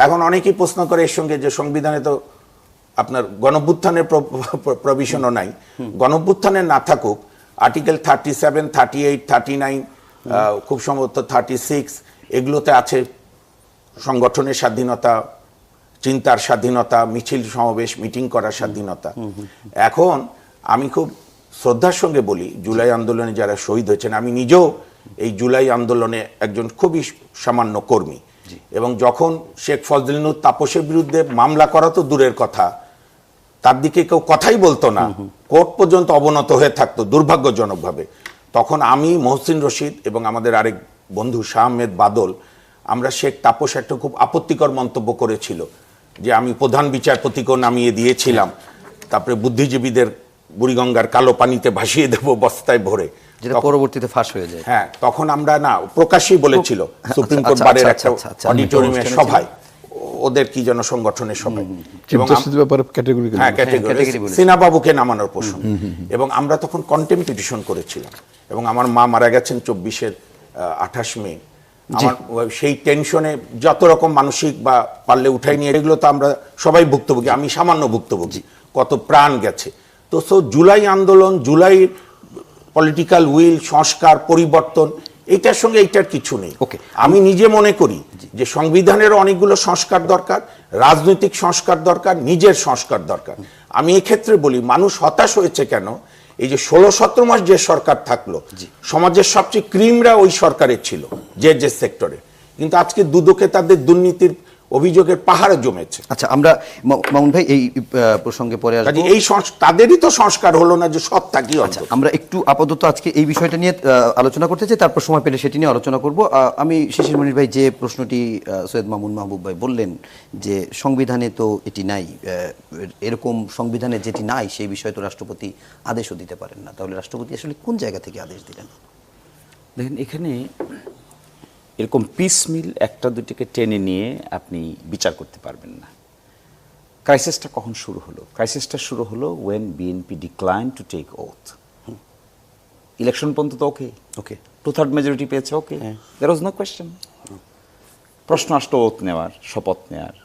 এখন অনেকেই প্রশ্ন করে এর সঙ্গে যে সংবিধানে তো আপনার গণঅভ্যুত্থানের প্রভিশনও নাই। গণঅভ্যুত্থানের না থাকুক, আর্টিকেল 37, 38, 39, খুব সম্ভবত 36, এগুলোতে আছে সংগঠনের স্বাধীনতা, চিন্তার স্বাধীনতা, মিছিল সমাবেশ মিটিং করার স্বাধীনতা। এখন আমি খুব শ্রদ্ধার সঙ্গে বলি, জুলাই আন্দোলনে যারা শহীদ হয়েছেন, আমি নিজেও এই জুলাই আন্দোলনে একজন খুবই সামান্য কর্মী, এবং যখন শেখ ফজলুল তাপসের বিরুদ্ধে মামলা করা তো দূরের কথা, তার দিকে কেউ কথাই বলতো না, কোর্ট পর্যন্ত অবনত হয়ে থাকতো দুর্ভাগ্যজনকভাবে, তখন আমি, মহসিন রশিদ এবং আমাদের আরেক বন্ধু শাহ আহমেদ বাদল, আমরা শেখ তাপস একটা খুব আপত্তিকর মন্তব্য করেছিল যে আমি প্রধান বিচারপতিকেও নামিয়ে দিয়েছিলাম, তারপরে বুদ্ধিজীবীদের বুড়িগঙ্গার কালো পানিতে ভাসিয়ে দেব বস্তায় ভরে, যেটা পরবর্তীতে ফাঁস হয়ে যায়। হ্যাঁ, তখন আমরা না প্রকাশ্যই বলেছিল সুপ্রিম কোর্ট বারের একটা অডিটোরিয়ামের সভায়, ওদের কি যেন সংগঠনের সভায়, সিনা বাবুকে নামানোর প্রশ্ন, এবং আমরা তখন কন্টেম্প পিটিশন করেছিলাম। এবং আমার মা মারা গেছেন 24-এর 28 মে। আমার সেই টেনশনে যত রকম মানসিক বা পারলে উঠাই নিয়ে, এগুলো তো আমরা সবাই ভুক্তভোগী, আমি সামান্য ভুক্তভোগী, কত প্রাণ গেছে। তো জুলাই আন্দোলন, জুলাই পলিটিক্যাল উইল, সংস্কার, পরিবর্তন, এইটার সঙ্গে এইটার কিছু নেই। আমি নিজে মনে করি যে সংবিধানের অনেকগুলো সংস্কার দরকার, রাজনৈতিক সংস্কার দরকার, নিজের সংস্কার দরকার। আমি এক্ষেত্রে বলি, মানুষ হতাশ হয়েছে কেন, এই যে 16-17 মাস যে সরকার থাকলো, সমাজের সবচেয়ে ক্রিমরা ওই সরকারের ছিল যে সেক্টরে, কিন্তু আজকে দুদকে তাদের দুর্নীতির অভিযোগের পাহাড়ে জমেছে। আচ্ছা, আমরা মামুন ভাই এই প্রসঙ্গে পরে আসবো। এই তাদেরই তো সংস্কার হলো না যে সৎ থাকি। আচ্ছা, আমরা একটু আপাতত আজকে এই বিষয়টা নিয়ে আলোচনা করতে চাই, তারপর সময় পেলে সেটি নিয়ে আলোচনা করব। আমি শিশির মনির ভাই যে প্রশ্নটি সৈয়দ মামুন মাহবুব ভাই বললেন যে সংবিধানে তো এটি নাই, এরকম সংবিধানে যেটি নাই সেই বিষয়ে তো রাষ্ট্রপতি আদেশও দিতে পারেন না, তাহলে রাষ্ট্রপতি আসলে কোন জায়গা থেকে আদেশ দিলেন? দেখেন, এখানে এরকম পিসমিল একটা দুটিকে টেনে নিয়ে আপনি বিচার করতে পারবেন না। ক্রাইসিসটা কখন শুরু হলো? ক্রাইসিসটা শুরু হলো when BNP decline to take oath. Election পর্যন্ত তো ওকে 2/3 মেজরিটি পেয়েছে, ওকে, দেয়ার ওয়াজ নো কোয়েশ্চেন। প্রশ্ন আসলো ওথ নেওয়ার, শপথ নেওয়ার।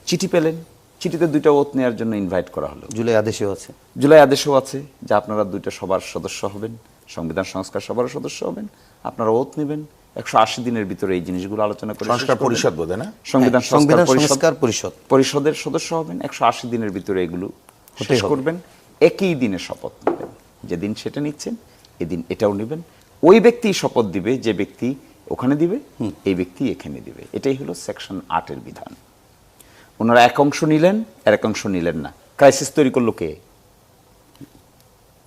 চিঠি পেলেন, চিঠিতে 2টা ওথ নেওয়ার জন্য ইনভাইট করা হলো। জুলাই আদেশেও আছে, জুলাই আদেশেও আছে যে আপনারা 2টা সভার সদস্য হবেন, সংবিধান সংস্কার সভার সদস্য হবেন, আপনারা ওথ নেবেন, 180 দিনের ভিতরে এই জিনিসগুলো আলোচনা করে সংস্কার পরিষদ বোধহয় না, সংবিধান সংস্কার পরিষদের সদস্য হবেন, 180 দিনের ভিতরে এগুলো শেষ করবেন, একই দিনে শপথ নেবেন। যেদিন সেটা নিচ্ছেন এদিন এটাও নেবেন, ওই ব্যক্তি শপথ দিবে যে ব্যক্তি ওখানে দিবে, এই ব্যক্তি এখানে দিবে। এটাই হলো সেকশন 8-এর বিধান। ওনারা এক অংশ নিলেন, আর এক অংশ নিলেন না। ক্রাইসিস তৈরি করলো কে?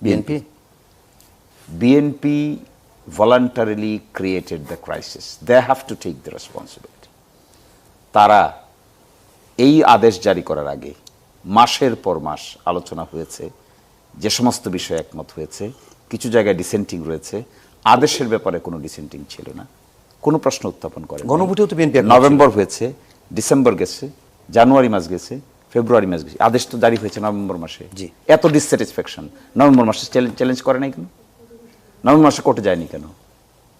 BNP. BNP voluntarily created the crisis. They have to take the responsibility. তারা এই আদেশ জারি করার আগে মাসের পর মাস আলোচনা হয়েছে, যে সমস্ত বিষয়ে একমত হয়েছে, কিছু জায়গায় ডিসেন্টিং রয়েছে, আদেশের ব্যাপারে কোনো ডিসেন্টিং ছিল না, কোনো প্রশ্ন উত্থাপন করে। গণভোটেও তো বিএনপি নভেম্বর হয়েছে, ডিসেম্বর গেছে, জানুয়ারি মাস গেছে, ফেব্রুয়ারি মাস গেছে, আদেশ তো জারি হয়েছে নভেম্বর মাসে। জি। এত ডিসস্যাটিসফ্যাকশন নভেম্বর মাসে চ্যালেঞ্জ করে নাই কেন? নভেম্বর মাসে কোর্টে যায়নি কেন?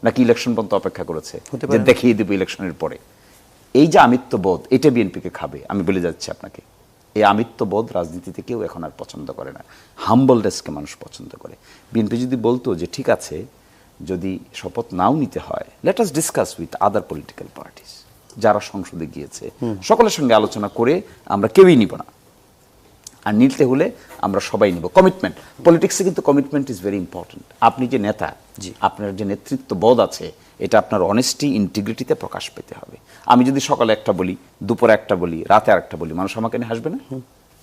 নাকি ইলেকশন পর্যন্ত অপেক্ষা করেছে যে দেখিয়ে দেবো ইলেকশনের পরে? এই যে আমিত্ববোধ, এটা বিএনপিকে খাবে, আমি বলে যাচ্ছি আপনাকে। এই আমিত্ববোধ রাজনীতিতে কেউ এখন আর পছন্দ করে না, হাম্বলনেসকে মানুষ পছন্দ করে। বিএনপি যদি বলতো যে ঠিক আছে, যদি শপথ নাও নিতে হয়, let us discuss with other political parties, যারা সংসদে গিয়েছে, সকলের সঙ্গে আলোচনা করে আমরা কেউই নিব না, আর নিতে হলে আমরা সবাই নিব। কমিটমেন্ট, পলিটিক্সে কিন্তু কমিটমেন্ট ইজ ভেরি ইম্পর্টেন্ট। আপনি যে নেতা, আপনার যে নেতৃত্ব বোধ আছে, এটা আপনার অনেস্টি, ইন্টিগ্রিটিতে প্রকাশ পেতে হবে। আমি যদি সকালে একটা বলি, দুপুরে একটা বলি, রাতে আর একটা বলি, মানুষ আমাকে নিয়ে হাসবে না?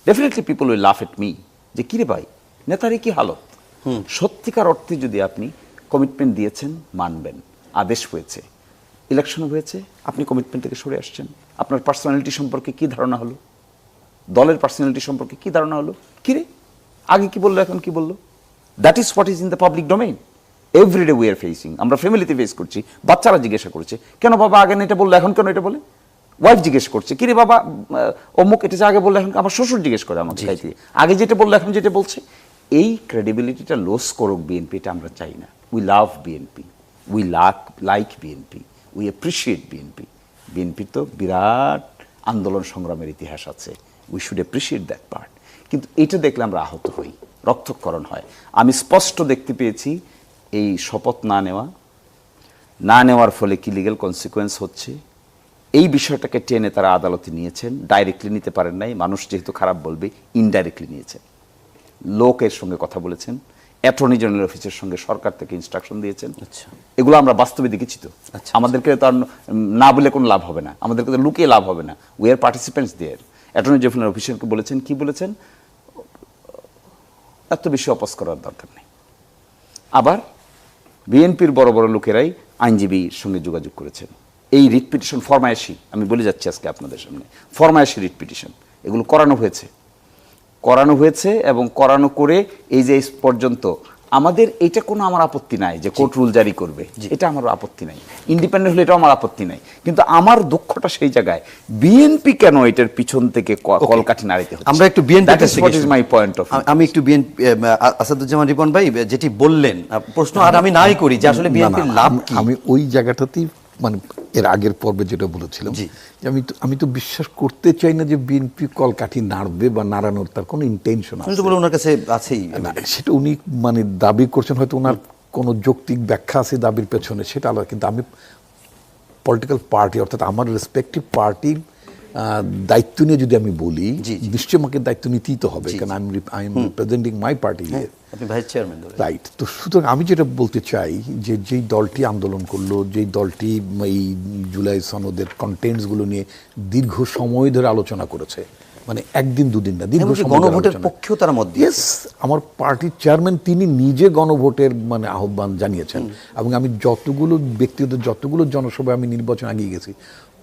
ডেফিনেটলি পিপল উইল লাফ এট মি, যে কিরে ভাই, নেতারই কি হালত। সত্যিকার অর্থে যদি আপনি কমিটমেন্ট দিয়েছেন, মানবেন, আদেশ হয়েছে, ইলেকশন হয়েছে, আপনি কমিটমেন্ট থেকে সরে আসছেন, আপনার পার্সোনালিটি সম্পর্কে কি ধারণা হলো, দলের পার্সোনালিটি সম্পর্কে কি ধারণা হলো, কিরে আগে কি বললো এখন কি বললো? That is what is in the public domain. Every day we are facing, আমরা ফ্যামিলিতে ফেস করছি, বাচ্চারা জিজ্ঞাসা করছে কেন বাবা আগে এটা বললো এখন কেন এটা বলে, ওয়াইফ জিজ্ঞেস করছে কিরে বাবা অমুক এটা যে আগে বললো এখন, আমার শ্বশুর জিজ্ঞেস করে আমাকে খাইতে, আগে যেটা বললো এখন যেটা বলছে। এই ক্রেডিবিলিটিটা লস করুক বিএনপি, এটা আমরা চাই না। We love BNP, we like BNP, we appreciate BNP. বিএনপির তো বিরাট আন্দোলন সংগ্রামের ইতিহাস আছে, we should appreciate that part. কিন্তু এটা দেখলে আমরা আহত হই, রক্তক্ষরণ হয়। আমি স্পষ্ট দেখতে পেয়েছি এই শপথ না নেওয়ার ফলে কি লিগ্যাল কনসিকোয়েন্স হচ্ছে। এই বিষয়টাকে টেনে তারা আদালতে নিয়েছেন, ডাইরেক্টলি নিতে পারেন নাই, মানুষ যেহেতু খারাপ বলবে, ইনডাইরেক্টলি নিয়েছেন। লোকের সঙ্গে কথা বলেছেন, অ্যাটর্নি জেনারেল অফিসের সঙ্গে সরকার থেকে ইনস্ট্রাকশন দিয়েছেন। এগুলো আমরা বাস্তবে দেখেছি তো। আমাদেরকে তো আর না বলে কোনো লাভ হবে না, আমাদেরকে তো লুকিয়ে লাভ হবে না। We are participants there. Attorney general অফিসারকে বলেছেন, কি বলেছেন, এত বেশি অপোজ করার দরকার নেই। আবার বিএনপির বড় বড় লোকেরাই আইনজীবীর সঙ্গে যোগাযোগ করেছেন। এই রিট পিটিশন ফরমায়েশি, আমি বলে যাচ্ছি আজকে আপনাদের সামনে, ফরমায়েশি রিট পিটিশন এগুলো করানো হয়েছে এবং করানো করে এই যে পর্যন্ত আমাদের এটা কোনো আমার আপত্তি নাই যে কোর্ট রুল জারি করবে, এটা আমার আপত্তি নাই, ইন্ডিপেন্ডেন্ট হলে এটাও আমার আপত্তি নাই। কিন্তু আমার দুঃখটা সেই জায়গায়, বিএনপি কেন এটার পিছন থেকে কলকাঠি নাড়িতে হচ্ছে। আমরা একটু বিএনপি, মাই পয়েন্ট অফ, আমি একটু বিএনপি, আসাদুজ্জামান রিপন ভাই যেটি বললেন প্রশ্ন আর আমি নাই করি যে আসলে বিএনপির লাভ কি। আমি ওই জায়গাটাতেই মানে এর আগের পর্বে যেটা বলেছিলাম, যে আমি তো বিশ্বাস করতে চাই না যে বিএনপি কলকাঠি নাড়বে বা নাড়ানোর তার কোনো ইন্টেনশন আছে। বলে ওনার কাছে আছেই না, সেটা উনি মানে দাবি করছেন, হয়তো ওনার কোনো যৌক্তিক ব্যাখ্যা আছে দাবির পেছনে, সেটা আলাদা। কিন্তু আমি পলিটিক্যাল পার্টি, অর্থাৎ আমার রেসপেক্টিভ পার্টির দায়িত্ব নিয়ে যদি আমি বলি, নিশ্চয়ই আমাকে দায়িত্ব নিতেই তো হবে, কারণ I am representing my party, আপনি ভাইস চেয়ারম্যান, রাইট। তো সুতরাং আমি যেটা বলতে চাই যে যেই দলটি আন্দোলন করলো, যেই দলটি এই জুলাই সনদের কন্টেন্টসগুলো নিয়ে দীর্ঘ সময় ধরে আলোচনা করেছে, মানে একদিন দুদিন না, দীর্ঘ সময় গণভোটের পক্ষেও তারা মত দিয়েছে। আমার পার্টির চেয়ারম্যান তিনি নিজে গণভোটের মানে আহ্বান জানিয়েছেন, এবং আমি যতগুলো ব্যক্তিগত যতগুলো জনসভায় আমি নির্বাচন আগিয়ে গেছি,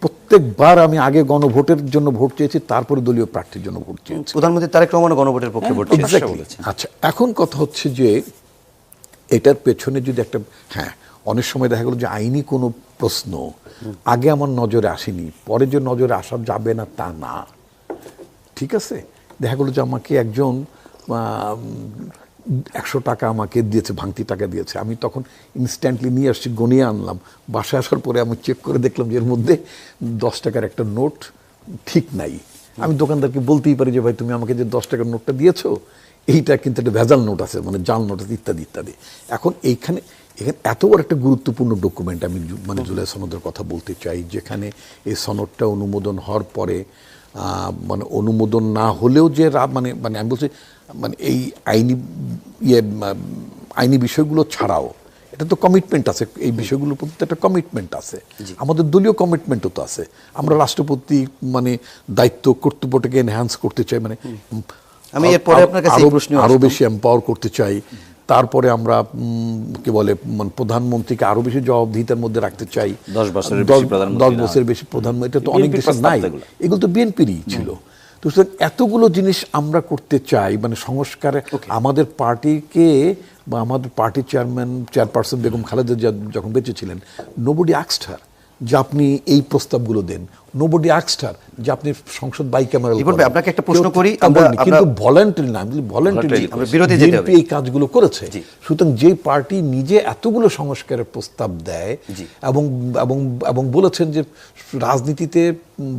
প্রত্যেকবার আমি আগে গণভোটের জন্য ভোট চেয়েছি, তারপরে দলীয় প্রার্থীর জন্য ভোট চেয়েছি। প্রধানমন্ত্রী তারেক রহমান গণভোটের পক্ষে ভোট চেয়েছেন। আচ্ছা, এখন কথা হচ্ছে যে এটার পেছনে যদি একটা, হ্যাঁ, অনেক সময় দেখা গেল যে আইনি কোনো প্রশ্ন আগে আমার নজরে আসেনি, পরে যে নজরে আসা যাবে না তা না, ঠিক আছে। দেখা গেলো যে আমাকে একজন 100 টাকা আমাকে দিয়েছে, ভাঙতি টাকা দিয়েছে, আমি তখন ইনস্ট্যান্টলি নিয়ে আসছি, গনিয়ে আনলাম, বাসায় আসার পরে আমি চেক করে দেখলাম যে এর মধ্যে 10 টাকার একটা নোট ঠিক নাই। আমি দোকানদারকে বলতেই পারি যে ভাই তুমি আমাকে যে 10 টাকার নোটটা দিয়েছো, এইটা কিন্তু একটা ভেজাল নোট আছে, মানে জাল নোট আছে, ইত্যাদি ইত্যাদি। এখন এখানে এত বড় একটা গুরুত্বপূর্ণ ডকুমেন্ট, আমি মানে জুলাই সনদের কথা বলতে চাই, যেখানে এই সনদটা অনুমোদন হওয়ার পরে মানে অনুমোদন না হলেও যে মানে আমি বলছি মানে এই আইনি বিষয়গুলো ছাড়াও এটা তো কমিটমেন্ট আছে, এই বিষয়গুলোর প্রতি একটা কমিটমেন্ট আছে, আমাদের দলীয় কমিটমেন্টও তো আছে। আমরা রাষ্ট্রপতি মানে দায়িত্ব কর্তৃপক্ষকে এনহ্যান্স করতে চাই, মানে আমি এরপরে আপনার কাছে এই প্রশ্ন আরো বেশি এম্পাওয়ার করতে চাই। তারপরে আমরা কি বলে মানে প্রধানমন্ত্রীকে আরো বেশি জবাবদিহিতার মধ্যে রাখতে চাই। 10 বছরের বেশি প্রধানমন্ত্রী 10 বছরের বেশি প্রধানমন্ত্রী, এটা তো অনেক BNP দেশে প্রস্তাব নাই, তো এগুলো। এগুলো তো বিএনপিরই ছিল। তো সুতরাং এতগুলো জিনিস আমরা করতে চাই, মানে সংস্কারে আমাদের পার্টিকে বা আমাদের পার্টি চেয়ারপারসন বেগম খালেদা জিয়া যখন বেঁচে ছিলেন, নোবডি আস্কড হার যে আপনি এই প্রস্তাবগুলো দেন, নোবডি আস্কড হার যে আপনি সংসদ বাইক্যামেরাল রিপন ভাই, আপনাকে একটা প্রশ্ন করি, কিন্তু ভলান্টারি না, ভলান্টারি আমরা বিরতি যেতে হবে। এই কাজগুলো করেছে। সুতরাং যে পার্টি নিজে এতগুলো সংস্কারের প্রস্তাব দেয় এবং এবং এবং বলেছেন যে রাজনীতিতে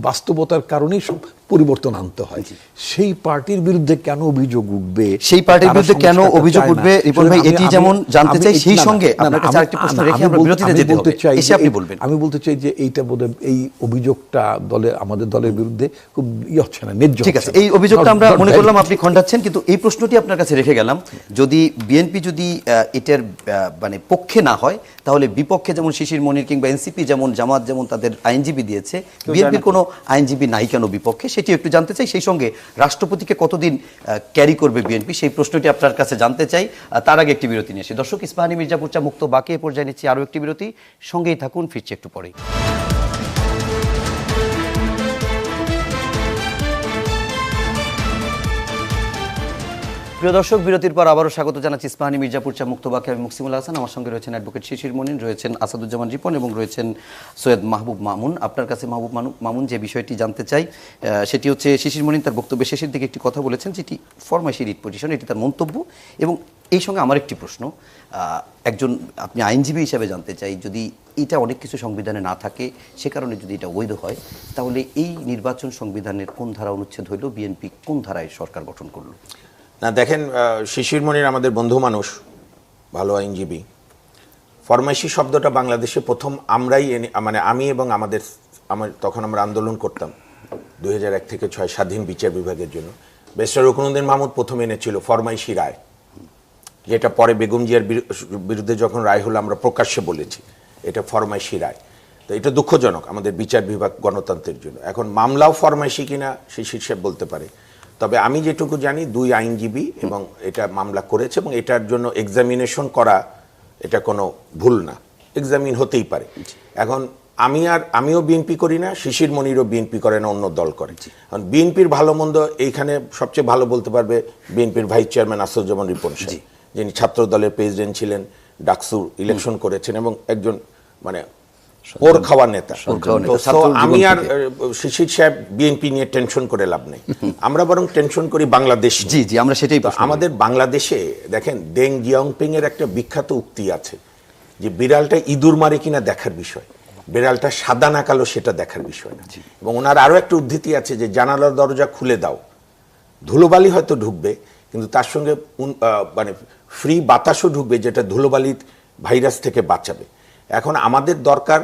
বাস্তবতার কারণেই সব পরিবর্তন আনতে হয়, সেই পার্টির বিরুদ্ধে কেন অভিযোগ উঠবে? সেই পার্টির তারা বিরুদ্ধে কেন সংস্কারটা অভিযোগ চায় না। উঠবে? রিপন ভাই, এটি যেমন জানতে চাই, সেই সঙ্গে আপনার কাছে আরেকটি প্রশ্ন রেখে আমরা বিরতিতে যেতে হবে। এসে আপনি বলবেন। আমি বলতে চাই যে এইটা বোধহয় এই অভিযোগটা আমাদের দলের বিরুদ্ধে খুব হচ্ছে না, ন্যায্য ঠিক আছে, এই অভিযোগটা আমরা মনে করলাম আপনি খণ্ডাচ্ছেন, কিন্তু এই প্রশ্নটি আপনার কাছে রেখে গেলাম, যদি বিএনপি যদি এটার মানে পক্ষে না হয়, তাহলে বিপক্ষে যেমন শিশির মনির কিংবা এনসিপি যেমন জামাত যেমন তাদের আইনজীবী দিয়েছে, বিএনপির কোনো আইনজীবী নাই কেন বিপক্ষে, সেটি একটু জানতে চাই। সেই সঙ্গে রাষ্ট্রপতিকে কতদিন ক্যারি করবে বিএনপি, সেই প্রশ্নটি আপনার কাছে জানতে চাই। তার আগে একটি বিরতি নিয়ে আসি। দর্শক, ইস্পাহানী মির্জাপুর চা মুক্ত বাকি এ পর্যায়ে নিচ্ছি আরও একটি বিরতি, সঙ্গেই থাকুন, ফিরছি একটু পরেই। প্রিয় দর্শক, বিরতির পর আবারও স্বাগত জানাচ্ছি ইস্পাহানী মির্জাপুর চা মুক্ত বাকি। আমি মুকসিমুল হাসান, আমার সঙ্গে রয়েছেন অ্যাডভোকেট শিশির মনির, রয়েছেন আসাদুজ্জামান রিপন এবং রয়েছেন সৈয়দ মাহবুব মামুন। আপনার কাছে মাহবুব মামুন, যে বিষয়টি জানতে চাই সেটি হচ্ছে, শিশির মনির তার বক্তব্যের শেষের দিকে একটি কথা বলেছেন যেটি ফরমাইশি রিট পজিশন, এটি তার মন্তব্য, এবং এই সঙ্গে আমার একটি প্রশ্ন, একজন আপনি আইনজীবী হিসাবে জানতে চাই, যদি এটা অনেক কিছু সংবিধানে না থাকে, সে কারণে যদি এটা বৈধ হয়, তাহলে এই নির্বাচন সংবিধানের কোন ধারা অনুচ্ছেদ হইল, বিএনপি কোন ধারায় সরকার গঠন করলো? না দেখেন, শিশির মনির আমাদের বন্ধু মানুষ, ভালো আইনজীবী। ফরমাইশি শব্দটা বাংলাদেশে প্রথম আমরাই মানে আমি এবং তখন আমরা আন্দোলন করতাম 2001 থেকে 6 স্বাধীন বিচার বিভাগের জন্য। ব্যারিস্টার রুকনুদ্দিন মাহমুদ প্রথম এনেছিল ফরমাইশি রায়, যেটা পরে বেগম জিয়ার বিরুদ্ধে যখন রায় হলো আমরা প্রকাশ্যে বলেছি এটা ফরমাইশি রায়। তো এটা দুঃখজনক আমাদের বিচার বিভাগ গণতন্ত্রের জন্য। এখন মামলাও ফরমাইশি কিনা শিশির সাহেব বলতে পারে, তবে আমি যেটুকু জানি 2 আইনজীবী এবং এটা মামলা করেছে, এবং এটার জন্য এক্সামিনেশন করা এটা কোনো ভুল না, এক্সামিন হতেই পারে। এখন আমিও বিএনপি করি না, শিশির মনিরও বিএনপি করে না, অন্য দল করে। কারণ বিএনপির ভালো মন্দ এইখানে সবচেয়ে ভালো বলতে পারবে বিএনপির ভাইস চেয়ারম্যান আসাদুজ্জামান রিপন সাহেব, যিনি ছাত্র দলের প্রেসিডেন্ট ছিলেন, ডাকসু ইলেকশন করেছেন এবং একজন মানে ওর খাওয়ার নেতা। আমি আর শিশির সাহেব বিএনপি নিয়ে টেনশন করে লাভ নেই, আমরা বরং টেনশন করি বাংলাদেশ। জি জি, আমরা সেটাই। আমাদের বাংলাদেশে দেখেন, ডেং জিয়াওপিং এর একটা বিখ্যাত উক্তি আছে যে বিড়ালটা ইঁদুর মারে কিনা দেখার বিষয়, বিড়ালটা সাদা না কালো সেটা দেখার বিষয় না। এবং ওনার আরো একটা উদ্ধৃতি আছে যে জানালার দরজা খুলে দাও, ধুলোবালি হয়তো ঢুকবে কিন্তু তার সঙ্গে মানে ফ্রি বাতাসও ঢুকবে, যেটা ধুলোবালির ভাইরাস থেকে বাঁচাবে। এখন আমাদের দরকার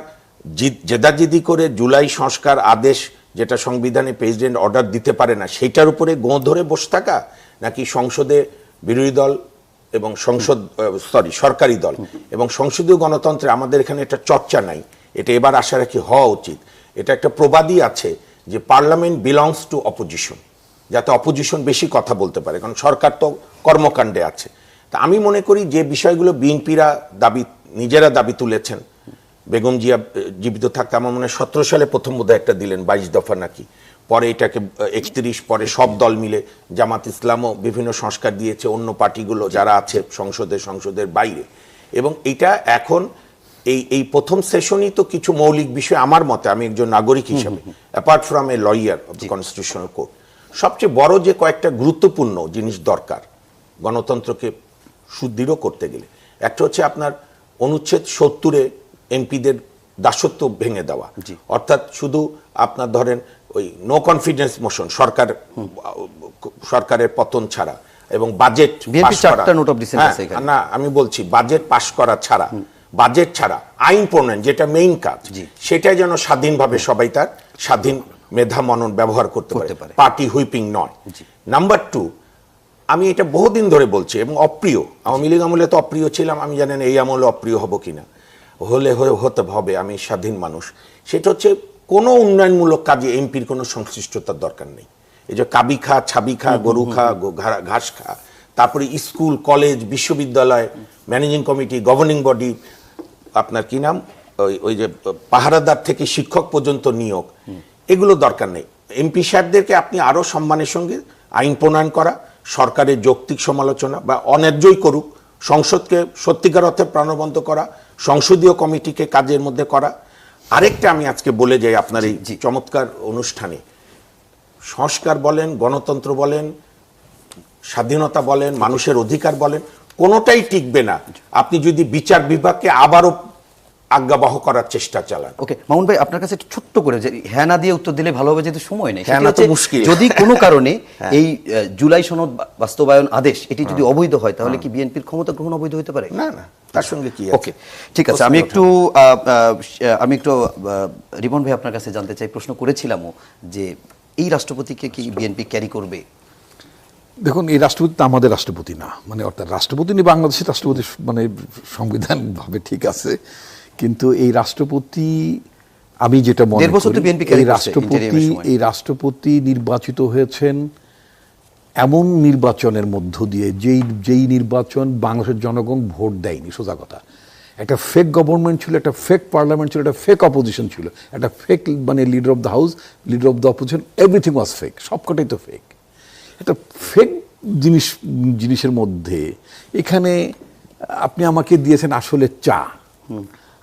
জেদাজিদি করে জুলাই সংস্কার আদেশ, যেটা সংবিধানে প্রেসিডেন্ট অর্ডার দিতে পারে না, সেইটার উপরে গোঁ ধরে বসে থাকা, নাকি সংসদে বিরোধী দল এবং সরকারি দল এবং সংসদীয় গণতন্ত্রে আমাদের এখানে একটা চর্চা নাই, এটা এবার আশা রাখি হওয়া উচিত। এটা একটা প্রবাদই আছে যে পার্লামেন্ট বিলংস টু অপোজিশন, যাতে অপোজিশন বেশি কথা বলতে পারে, কারণ সরকার তো কর্মকাণ্ডে আছে। তা আমি মনে করি যে বিষয়গুলো বিএনপিরা নিজেরা দাবি তুলেছেন, বেগম জিয়া জীবিত থাকতে আমার মনে হয় 17 সালে প্রথম বোধহয় একটা দিলেন 22 দফা নাকি, পরে এটাকে 31, পরে সব দল মিলে জামাত ইসলামও বিভিন্ন সংস্কার দিয়েছে, অন্য পার্টিগুলো যারা আছে সংসদের বাইরে। এবং এটা এখন এই প্রথম সেশনই তো কিছু মৌলিক বিষয় আমার মতে, আমি একজন নাগরিক হিসেবে, apart from a lawyer of the constitutional court, সবচেয়ে বড় যে কয়েকটা গুরুত্বপূর্ণ জিনিস দরকার গণতন্ত্রকে সুদৃঢ় করতে গেলে, একটা হচ্ছে আপনার অনুচ্ছেদ 70-এ এমপিদের দাসত্ব ভেঙে দেওয়া, অর্থাৎ শুধু আপনার ধরেন ওই নো কনফিডেন্স মোশন, সরকারের পতন ছাড়া, এবং বাজেট পাস করা, না আমি বলছি বাজেট পাস করা ছাড়া, বাজেট ছাড়া আইন প্রণয়ন যেটা মেইন কাজ, সেটাই যেন স্বাধীনভাবে সবাই তার স্বাধীন মেধা মনন ব্যবহার করতে পারে, পার্টি হুইপিং নয়। নাম্বার 2, আমি এটা বহুদিন ধরে বলছি এবং অপ্রিয়, আওয়ামী লীগ আমলে তো অপ্রিয় ছিলাম, আমি জানি না এই আমলে অপ্রিয় হব কিনা, হতে হবে, আমি স্বাধীন মানুষ। সেটা হচ্ছে কোনো উন্নয়নমূলক কাজে এমপির কোনো সংশ্লিষ্টতার দরকার নেই। এই যে কাবি খা, ছাবি খা, গরু খা, ঘাস খা, তারপরে স্কুল, কলেজ, বিশ্ববিদ্যালয়, ম্যানেজিং কমিটি, গভর্নিং বডি, আপনার কি নাম, ওই যে পাহারাদার থেকে শিক্ষক পর্যন্ত নিয়োগ, এগুলো দরকার নেই। এমপি সাহেবদেরকে আপনি আরো সম্মানের সঙ্গে আইন প্রণয়ন করা, সরকারের যৌক্তিক সমালোচনা বা অন্যায্যই করুক, সংসদকে সত্যিকার অর্থে প্রাণবন্ত করা, সংসদীয় কমিটিকে কাজের মধ্যে করা। আরেকটা আমি আজকে বলে যাই আপনার এই চমৎকার অনুষ্ঠানে, সংস্কার বলেন, গণতন্ত্র বলেন, স্বাধীনতা বলেন, মানুষের অধিকার বলেন, কোনোটাই টিকবে না আপনি যদি বিচার বিভাগকে আবারও আজ্ঞাবহ করার চেষ্টা চালান। ওকে মামুন ভাই, আপনার কাছে ছোট্ট করে যে হ্যাঁ না দিয়ে উত্তর দিলে ভালো হবে, যেহেতু সময় নেই। হ্যাঁ না তো মুশকিল। যদি কোনো কারণে এই জুলাই সনদ বাস্তবায়ন আদেশ এটি যদি অবৈধ হয়, তাহলে কি বিএনপির ক্ষমতা গ্রহণ অবৈধ হতে পারে? না না, তার সঙ্গে কি? ওকে, ঠিক আছে। আমি একটু রিমন ভাই আপনার কাছে জানতে চাই, প্রশ্ন করেছিলামও যে এই রাষ্ট্রপতিকে কি বিএনপি ক্যারি করবে? দেখুন, এই রাষ্ট্রপতি তো আমাদের রাষ্ট্রপতি না, মানে অর্থাৎ রাষ্ট্রপতি নিয়ে বাংলাদেশের রাষ্ট্রপতি মানে সংবিধান ভাবে ঠিক আছে, কিন্তু এই রাষ্ট্রপতি আমি যেটা মনে করি, এই রাষ্ট্রপতি নির্বাচিত হয়েছেন এমন নির্বাচনের মধ্য দিয়ে যেই নির্বাচন বাংলাদেশের জনগণ ভোট দেয়নি। সোজা কথা, একটা ফেক গভর্নমেন্ট ছিল, একটা ফেক পার্লামেন্ট ছিল, একটা ফেক অপোজিশন ছিল, একটা ফেক মানে leader of the house, leader of the opposition, everything was fake, সবকটাই তো ফেক। একটা ফেক জিনিসের মধ্যে এখানে আপনি আমাকে দিয়েছেন আসলে চা,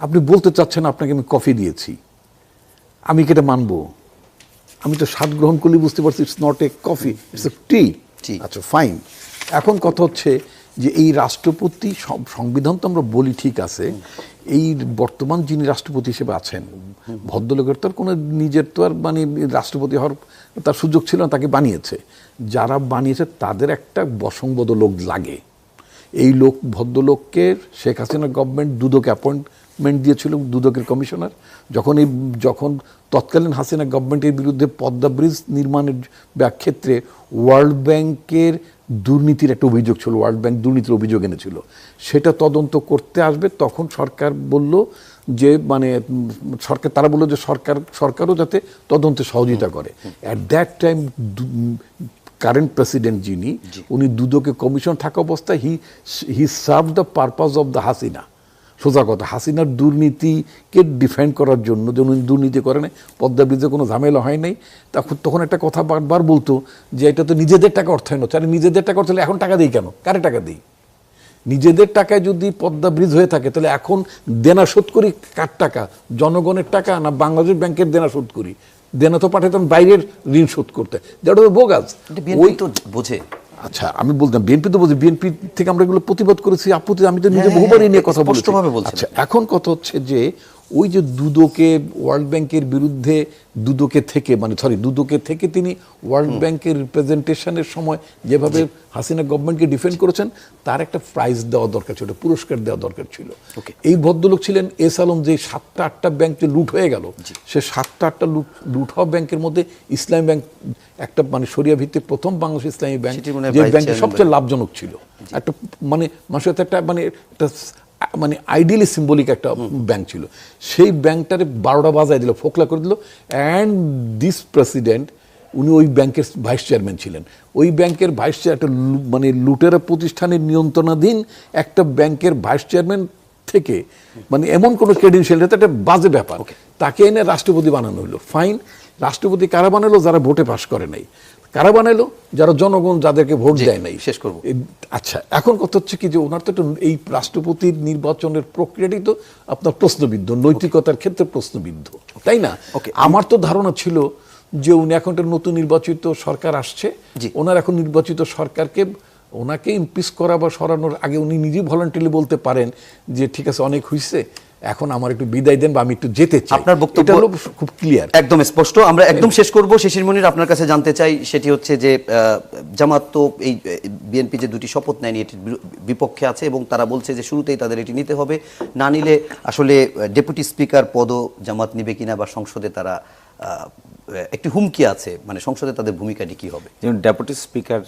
আপনি বলতে চাচ্ছেন আপনাকে আমি কফি দিয়েছি, আমি কি এটা মানবো? আমি তো স্বাদ গ্রহণ করলে বুঝতে পারছি it's not a coffee, it's a tea. আচ্ছা ফাইন। এখন কথা হচ্ছে যে এই রাষ্ট্রপতি, সংবিধান তো আমরা বলি ঠিক আছে, এই বর্তমান যিনি রাষ্ট্রপতি হিসেবে আছেন ভদ্রলোকের তো আর কোনো নিজের তো আর মানে রাষ্ট্রপতি হওয়ার তার সুযোগ ছিল না, তাকে বানিয়েছে। যারা বানিয়েছে তাদের একটা বসংবদ লোক লাগে। এই ভদ্রলোককে শেখ হাসিনা গভর্নমেন্ট দুদকে অ্যাপয়েন্টমেন্ট দিয়েছিল, দুদকের কমিশনার। যখন তৎকালীন হাসিনা গভর্নমেন্টের বিরুদ্ধে পদ্মা ব্রিজ নির্মাণের ক্ষেত্রে ওয়ার্ল্ড ব্যাংকের দুর্নীতির একটা অভিযোগ ছিল, ওয়ার্ল্ড ব্যাংক দুর্নীতির অভিযোগ এনেছিল, সেটা তদন্ত করতে আসবে, তখন সরকার বলল যে মানে তারা বললো যে সরকারও যাতে তদন্তে সহযোগিতা করে। At that time current president যিনি, উনি দুদকে কমিশন থাকা অবস্থায় he serve the purpose of the Hasina. সোজা কথা, হাসিনার দুর্নীতিকে ডিফেন্ড করার জন্য, যে উনি দুর্নীতি করে নাই, পদ্মা ব্রিজে কোনো ঝামেলা হয় নাই, তখন একটা কথা বারবার বলতো যে এটা তো নিজেদের টাকা অর্থায়ন হচ্ছে। আরে নিজেদের টাকা অর্থায়ন এখন টাকা দিই কেন? কারে টাকা দিই? নিজেদের টাকায় যদি পদ্মা ব্রিজ হয়ে থাকে তাহলে এখন দেনা শোধ করি কার টাকা? জনগণের টাকা না বাংলাদেশ ব্যাংকের দেনা শোধ করি? দেনা তো পাঠাতাম বাইরের ঋণ শোধ করতে, যেটা তো বোগাস। ওই তো বোঝে। আচ্ছা, আমি বলতাম বিএনপি তো বলছি, বিএনপি থেকে আমরা এগুলো প্রতিবাদ করেছি, আপত্তি আমি তো নিজে বহুবারই নিয়ে কথা বলছি। আচ্ছা, এখন কথা হচ্ছে যে ওই যে দুদকে ওয়ার্ল্ড ব্যাংকের বিরুদ্ধে দুদকে থেকে তিনি ওয়ার্ল্ড ব্যাংকের রিপ্রেজেন্টেশনের সময় যেভাবে হাসিনা গভর্নমেন্টকে ডিফেন্ড করেছেন, তার একটা প্রাইজ দেওয়া দরকার ছিল, পুরস্কার দেওয়া দরকার ছিল। এই ভদ্রলোক ছিলেন এস আলম, যে 7টা-8টা ব্যাংক যে লুট হয়ে গেল, সে 7টা-8টা লুট হওয়া ব্যাংকের মধ্যে ইসলামী ব্যাংক একটা মানে শরিয়া ভিত্তিক প্রথম বাংলাদেশ ইসলামী ব্যাংক, যে ব্যাংক সবচেয়ে লাভজনক ছিল, একটা মানে মানুষের একটা মানে আইডিয়ালি সিম্বলিক একটা ব্যাংক ছিল। সেই ব্যাংকটারে 12টা বাজায় দিল, ফোকলা করে দিল। অ্যান্ড দিস প্রেসিডেন্ট, উনি ওই ব্যাংকের ভাইস চেয়ারম্যান ছিলেন। ওই ব্যাংকের ভাইস চেয়ারম্যান মানে লুটেরা প্রতিষ্ঠানের নিয়ন্ত্রণাধীন একটা ব্যাংকের ভাইস চেয়ারম্যান থেকে মানে এমন কোনো ক্রেডেনশিয়াল, এটা একটা বাজে ব্যাপার। তাকে এনে রাষ্ট্রপতি বানানো হলো। ফাইন, রাষ্ট্রপতি কারা বানালো? যারা ভোটে পাশ করে নাই। কারা বানাইলো? যারা জনগণ যাদেরকে ভোট দেয় নাই। শেষ করবো। আচ্ছা, এখন কথা হচ্ছে কি যে ওনার তো এই রাষ্ট্রপতির নির্বাচনের প্রক্রিয়াটি তো আপনার প্রশ্নবিদ্ধ, নৈতিকতার ক্ষেত্রে প্রশ্নবিদ্ধ, তাই না? আমার তো ধারণা ছিল যে উনি এখন একটা নতুন নির্বাচিত সরকার আসছে, ওনার এখন নির্বাচিত সরকারকে ওনাকে ইমপিচ করা বা সরানোর আগে উনি নিজেই ভলান্টারিলি বলতে পারেন যে ঠিক আছে, অনেক হয়েছে, এখন আমার একটু বিদায় দেন বা আমি একটু যেতে চাই। আপনার বক্তব্য খুব ক্লিয়ার, একদম স্পষ্ট। আমরা একদম শেষ করব। শিশির মনির, আপনার কাছে জানতে চাই, সেটি হচ্ছে যে জামাত তো এই বিএনপি যে দুটি শপথ নেয়নি এটির বিপক্ষে আছে এবং তারা বলছে যে শুরুতেই তাদের এটি নিতে হবে, না নিলে আসলে ডেপুটি স্পিকার পদও জামাত নিবে কিনা বা সংসদে তারা একটি হুমকি আছে, মানে সংসদে তাদের ভূমিকাটি কি হবে? যেমন ডেপুটি স্পিকার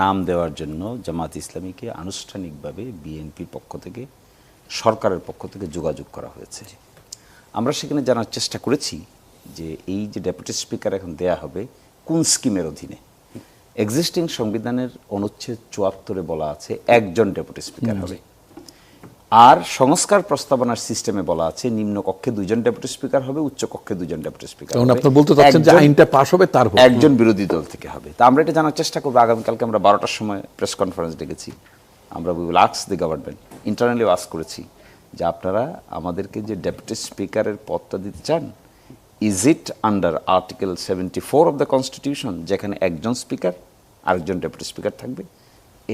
নাম দেওয়ার জন্য জামাত ইসলামীকে আনুষ্ঠানিকভাবে বিএনপির পক্ষ থেকে, সরকারের পক্ষ থেকে যোগাযোগ করা হয়েছে। আমরা সেখানে জানার চেষ্টা করেছি যে এই যে ডেপুটি স্পিকার এখন দেয়া হবে কোন স্কিমের অধীনে। এক্সিস্টিং সংবিধানের অনুচ্ছেদ ৭৪-এ বলা আছে একজন ডেপুটি স্পিকার হবে, আর সংস্কার প্রস্তাবনার সিস্টেমে বলা আছে নিম্ন কক্ষে 2জন ডেপুটি স্পিকার হবে, উচ্চ কক্ষে 2জন ডেপুটি স্পিকার কারণ হবে। আপনার বলতে চাচ্ছেন যে আইনটা পাশ হবে তার ভোট। একজন বিরোধী দল থেকে হবে। তা আমরা এটা জানার চেষ্টা করবো। আগামীকালকে আমরা 12টার সময় প্রেস কনফারেন্স ডেকেছি। আমরা we will ask the government, internally ask করেছি যে আপনারা আমাদেরকে যে ডেপুটি স্পিকারের পদটা দিতে চান, is it under article 74 of the constitution, যেখানে একজন স্পিকার আরেকজন ডেপুটি স্পিকার থাকবে?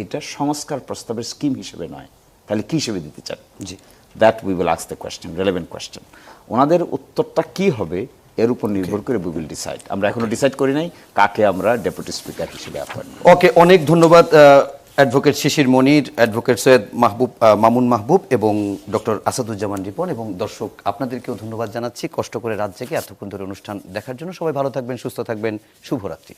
এটা সংস্কার প্রস্তাবের স্কিম হিসেবে নয়, তাহলে কি হিসেবে দিতে চান? জি, that we will ask the question, relevant question. ওনাদের উত্তরটা কি হবে এর উপর নির্ভর করে উই উইল ডিসাইড। আমরা এখনো ডিসাইড করি নাই কাকে আমরা ডেপুটি স্পিকার হিসেবে অ্যাপয়েন্ট। ওকে, অনেক ধন্যবাদ অ্যাডভোকেট শিশির মনির, অ্যাডভোকেট সৈয়দ মামুন মাহবুব এবং ডক্টর আসাদুজ্জামান রিপন, এবং দর্শক আপনাদেরকেও ধন্যবাদ জানাচ্ছি কষ্ট করে রাত জেগে এতক্ষণ ধরে অনুষ্ঠান দেখার জন্য। সবাই ভালো থাকবেন, সুস্থ থাকবেন, শুভরাত্রি।